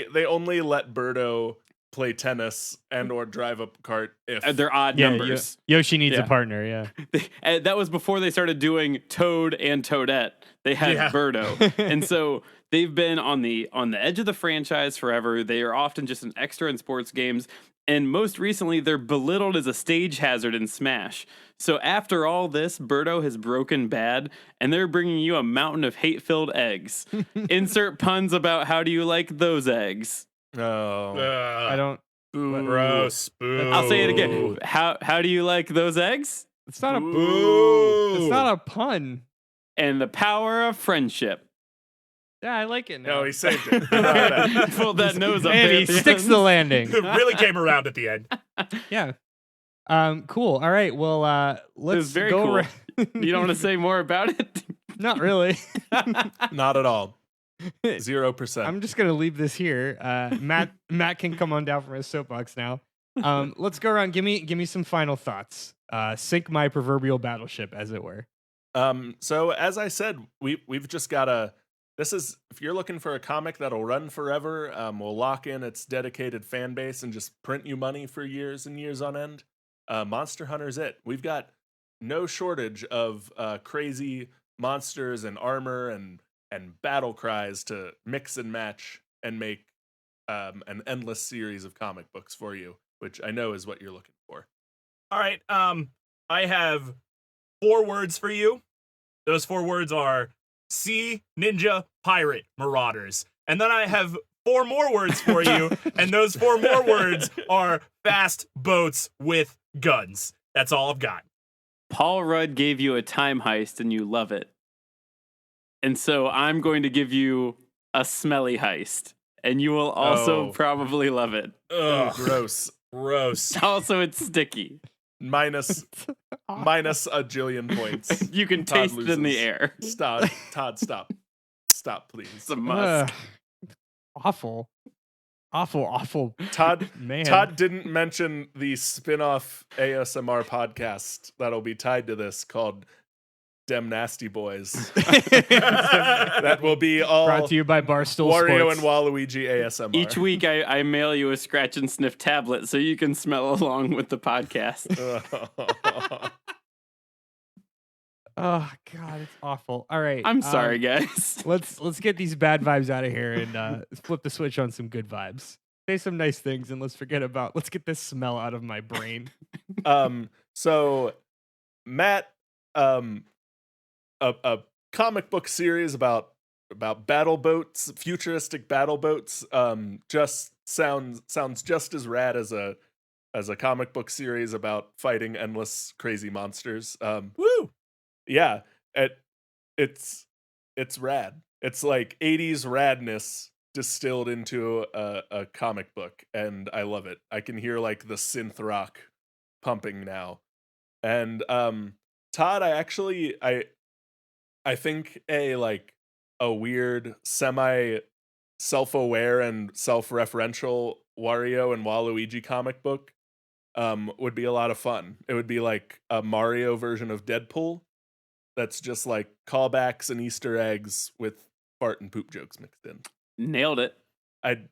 let Birdo play tennis and or drive a cart if They're odd numbers. Yoshi needs a Yeah. partner. Yeah. And that was before they started doing Toad and Toadette. They had Yeah. Birdo. And so they've been on the edge of the franchise forever. They are often just an extra in sports games. And most recently, they're belittled as a stage hazard in Smash. So after all this, Birdo has broken bad, and they're bringing you a mountain of hate-filled eggs. Insert puns about how do you like those eggs. Oh, I don't. boo. Gross. Boo. I'll say it again. How do you like those eggs? It's not a. Boo. It's not a pun. And the power of friendship. Yeah, I like it now. No, he saved it. Not Pulled that nose up and there. he at the sticks end. the landing. Really came around at the end. Yeah. Cool. All right. Well, let's It was very go. cool. You don't want to say more about it? Not really. Not at all. 0%. I'm just gonna leave this here. Matt can come on down from his soapbox now. Let's go around. Give me some final thoughts. Sink my proverbial battleship, as it were. So as I said, we've just got this is, if you're looking for a comic that'll run forever, we'll lock in its dedicated fan base and just print you money for years and years on end. Monster Hunter's it. We've got no shortage of crazy monsters and armor and battle cries to mix and match and make an endless series of comic books for you, which I know is what you're looking for. All right. I have 4 words for you. Those 4 words are sea, ninja, pirate, marauders. And then I have 4 more words for you, and those 4 more words are fast boats with guns. That's all I've got. Paul Rudd gave you a time heist and you love it. And so I'm going to give you a smelly heist. And you will also Oh. probably love it. Oh, Ugh, gross. gross. Also, it's sticky. Minus a jillion points. You can Todd taste it in the loses. air. Stop, Todd. Stop, please. It's a must. Awful. Todd. Man. Todd didn't mention the spin-off ASMR podcast that'll be tied to this called Dem Nasty Boys. That will be all Brought to you by Barstool Wario Sports. and Waluigi ASMR. Each week, I mail you a scratch and sniff tablet so you can smell along with the podcast. Oh God, it's awful. All right, I'm sorry, guys. Let's get these bad vibes out of here and flip the switch on some good vibes. Say some nice things and let's get this smell out of my brain. So Matt, a comic book series about battle boats, futuristic battle boats, just sounds just as rad as a comic book series about fighting endless crazy monsters. Woo! Yeah, it's rad. It's like 80s radness distilled into a comic book, and I love it. I can hear like the synth rock pumping now. And Todd, I think a weird semi self-aware and self-referential Wario and Waluigi comic book would be a lot of fun. It would be like a Mario version of Deadpool that's just like callbacks and Easter eggs with fart and poop jokes mixed in. Nailed it. I'd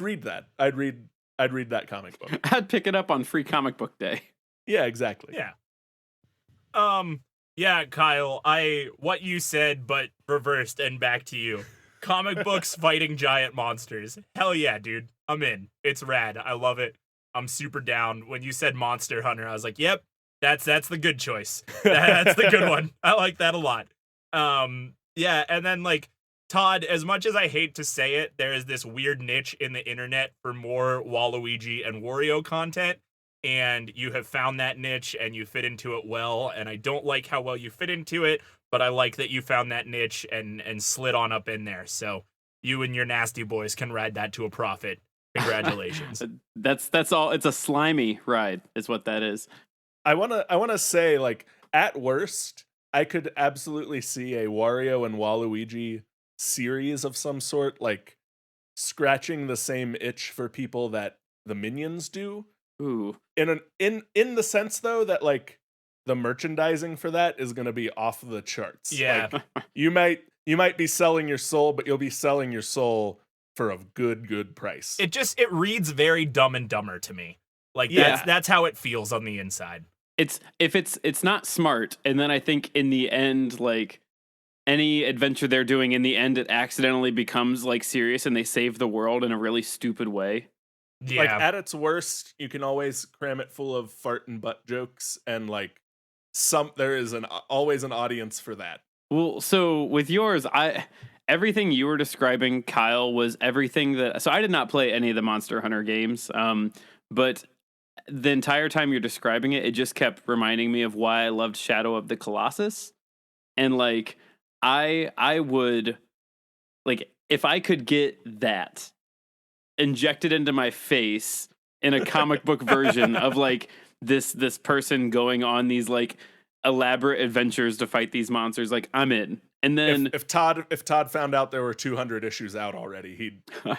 read that. I'd read that comic book. I'd pick it up on Free Comic Book Day. Yeah, exactly. Yeah. Yeah, Kyle, what you said, but reversed and back to you. Comic books fighting giant monsters. Hell yeah, dude. I'm in. It's rad. I love it. I'm super down. When you said Monster Hunter, I was like, yep, that's the good choice. That's the good one. I like that a lot. Yeah, and then like Todd, as much as I hate to say it, there is this weird niche in the internet for more Waluigi and Wario content. And you have found that niche and you fit into it well. And I don't like how well you fit into it, but I like that you found that niche and slid on up in there. So you and your nasty boys can ride that to a profit. Congratulations. That's all. It's a slimy ride, is what that is. I wanna say, like, at worst, I could absolutely see a Wario and Waluigi series of some sort, like scratching the same itch for people that the Minions do. Ooh. In the sense though that like the merchandising for that is gonna be off the charts. Yeah. Like, you might be selling your soul, but you'll be selling your soul for a good price. It reads very Dumb and Dumber to me. Like Yeah. that's how it feels on the inside. It's not smart, and then I think in the end, like any adventure they're doing, in the end it accidentally becomes like serious, and they save the world in a really stupid way. Yeah. Like at its worst, you can always cram it full of fart and butt jokes, and like there is always an audience for that. Well, so with yours, everything you were describing, Kyle, was everything that. So I did not play any of the Monster Hunter games, but the entire time you're describing it, it just kept reminding me of why I loved Shadow of the Colossus, and like I would like if I could get that injected into my face in a comic book version of like this person going on these like elaborate adventures to fight these monsters, like I'm in. And then if Todd found out there were 200 issues out already,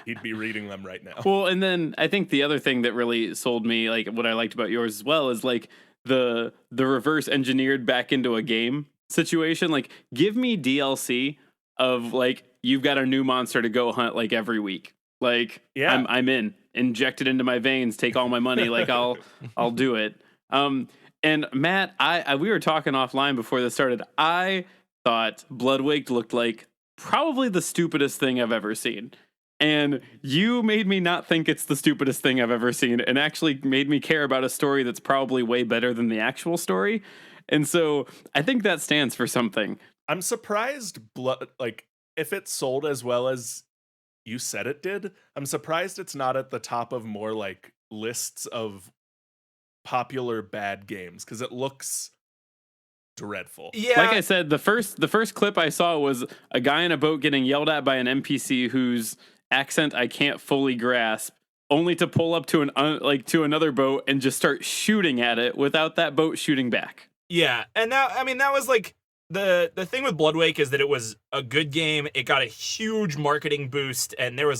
he'd be reading them right now. Well, and then I think the other thing that really sold me, like what I liked about yours as well, is like the reverse engineered back into a game situation. Like give me DLC of like you've got a new monster to go hunt like every week. Like yeah. I'm in. Inject it into my veins, take all my money, like I'll do it. And Matt, we were talking offline before this started. I thought Bloodwake looked like probably the stupidest thing I've ever seen. And you made me not think it's the stupidest thing I've ever seen, and actually made me care about a story that's probably way better than the actual story. And so I think that stands for something. I'm surprised if it sold as well as you said it did, I'm surprised it's not at the top of more like lists of popular bad games, because it looks dreadful. Yeah. Like I said, the first clip I saw was a guy in a boat getting yelled at by an NPC whose accent I can't fully grasp, only to pull up to to another boat and just start shooting at it without that boat shooting back. Yeah, and that was like the thing with Bloodwake is that it was a good game. It got a huge marketing boost, and there were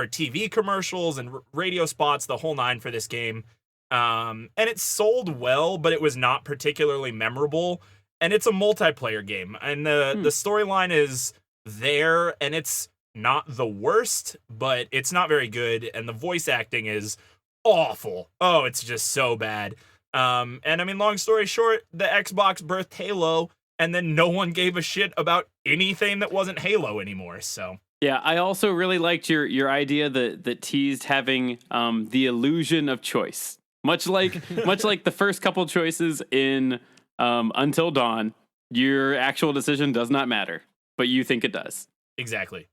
TV commercials and radio spots, the whole nine for this game. And it sold well, but it was not particularly memorable. And it's a multiplayer game, and the storyline is there, and it's not the worst, but it's not very good, and the voice acting is awful. Oh, it's just so bad. And I mean, long story short, the Xbox birthed Halo, and then no one gave a shit about anything that wasn't Halo anymore. So yeah, I also really liked your idea that teased having the illusion of choice. Much like the first couple choices in Until Dawn, your actual decision does not matter, but you think it does. exactly.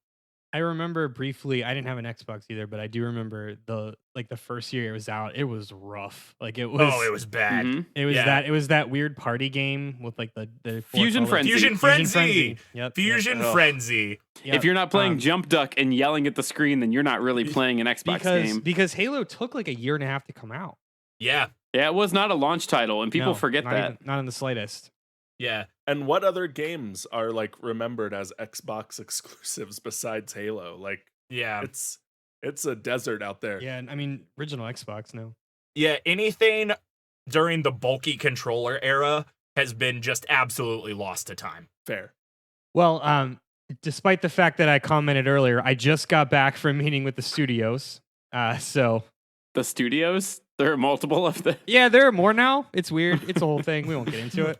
I remember briefly, I didn't have an Xbox either, but I do remember the first year it was out, it was rough. Like it was bad. Mhm. it was that weird party game with like the Fusion Frenzy. Fusion Frenzy. Yep. Fusion Ugh. Frenzy. Yep. If you're not playing Jump Duck and yelling at the screen, then you're not really playing an Xbox game. because Halo took like a year and a half to come out. Yeah. Yeah, it was not a launch title, and people No, forget not that. even- not in the slightest. Yeah. And what other games are like remembered as Xbox exclusives besides Halo? Like Yeah. it's a desert out there. Yeah, I mean, original Xbox, no. Yeah. Anything during the bulky controller era has been just absolutely lost to time. Fair. Well, despite the fact that I commented earlier, I just got back from meeting with the studios. So The studios, there are multiple of them. yeah, there are more now. It's weird. It's a whole thing. We won't get into it.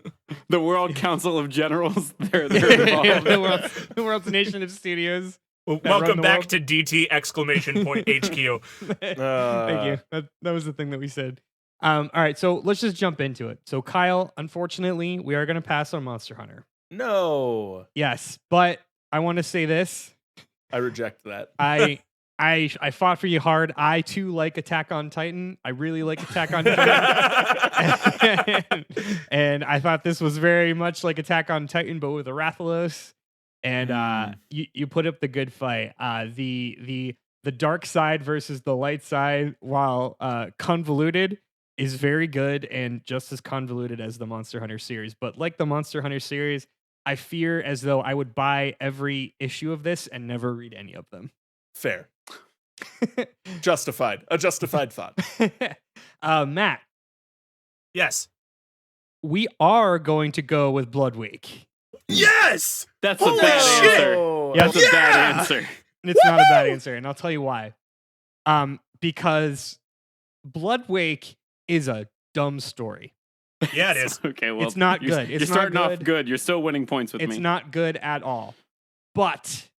The World Council of Generals, they're involved. the world's nation of studios. Well, That run welcome the back world. to DT exclamation point HQ. Thank you. That was the thing that we said. All right, so let's just jump into it. So Kyle, unfortunately, we are going to pass on Monster Hunter. No, Yes, but I want to say this. I reject that. I fought for you hard. I too like Attack on Titan. I really like Attack on Titan. and I thought this was very much like Attack on Titan, but with a Rathalos. And you put up the good fight. The dark side versus the light side, while convoluted, is very good and just as convoluted as the Monster Hunter series. But like the Monster Hunter series, I fear as though I would buy every issue of this and never read any of them. Fair. Justified. A justified thought. Matt, Yes. we are going to go with Bloodwake. Yes. That's a Holy bad shit! answer. Oh, That's a Yeah! bad answer. It's not a bad answer, and I'll tell you why. Because Bloodwake is a dumb story. Yeah, it is. Okay, well, It's not good. You're It's starting not off good. You're still winning points with me. It's not good at all. But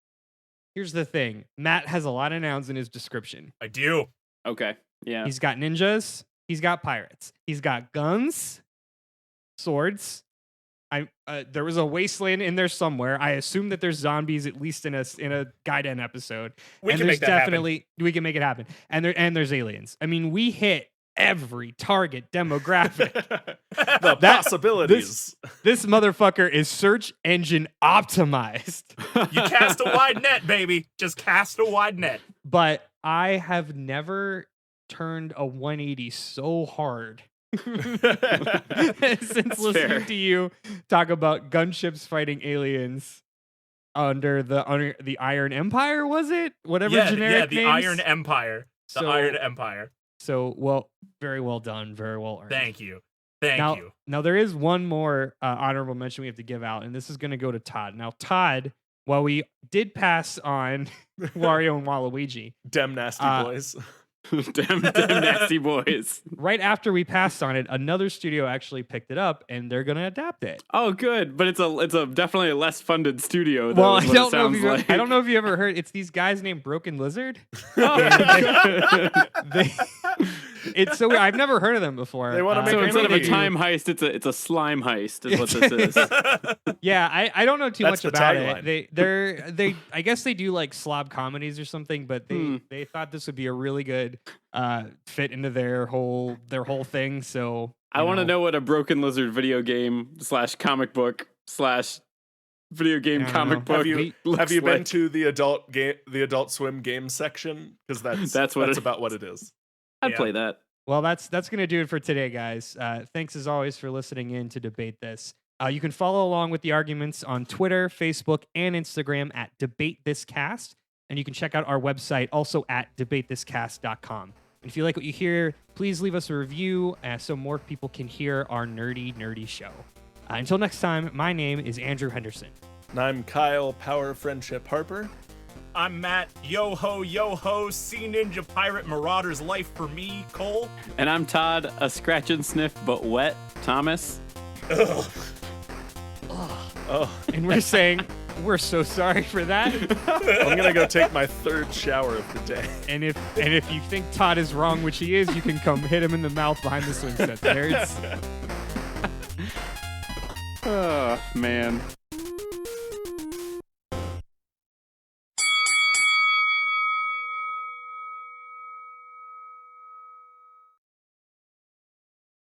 here's the thing. Matt has a lot of nouns in his description. I do. Okay. Yeah. He's got ninjas. He's got pirates. He's got guns, swords. There was a wasteland in there somewhere. I assume that there's zombies at least in a Gaiden episode. We and can there's make that definitely we can make it happen. And there's aliens. I mean, we hit every target demographic. The possibilities. This motherfucker is search engine optimized. You cast a wide net, baby. Just cast a wide net. But I have never turned a 180 so hard since listening fair. to you talk about gunships fighting aliens under the Iron Empire, was it? Whatever generic the names? Iron Empire. The Iron Empire. So, well, very well done. Very well earned. Thank you. Thank you. Now, there is one more honorable mention we have to give out, and this is going to go to Todd. Now, Todd, while we did pass on Wario and Waluigi, Dem nasty boys. damn nasty boys. right after we passed on it, another studio actually picked it up, and they're going to adapt it. Oh, good. But it's a definitely a less funded studio. Well, I don't know if you ever heard. It's these guys named Broken Lizard. It's so weird. I've never heard of them before. They wanna make So a instead of a movie. time heist, it's a slime heist. Is what this is. Yeah, I don't know too That's much the about tagline. it. They I guess they do like slob comedies or something, but they thought this would be a really good fit into their whole thing. So I want to know what a Broken Lizard video game / comic book / video game I don't comic know. book. Have you been like. to the Adult Swim game section? Because that's what it about what it is. I'd Yeah. play that. Well, that's going to do it for today, guys. Thanks as always for listening in to Debate This. You can follow along with the arguments on Twitter, Facebook, and Instagram at DebateThisCast. And you can check out our website also at debatethiscast.com. And if you like what you hear, please leave us a review so more people can hear our nerdy show. Until next time, my name is Andrew Henderson. And I'm Kyle Power Friendship Harper. I'm Matt. Yo ho, Sea Ninja Pirate Marauder's life for me, Cole. And I'm Todd, a scratch and sniff but wet Thomas. Ugh. Oh, And we're saying we're so sorry for that. I'm gonna go take my third shower of the day. And if you think Todd is wrong, which he is, you can come hit him in the mouth behind the swing set, nerds. Oh man.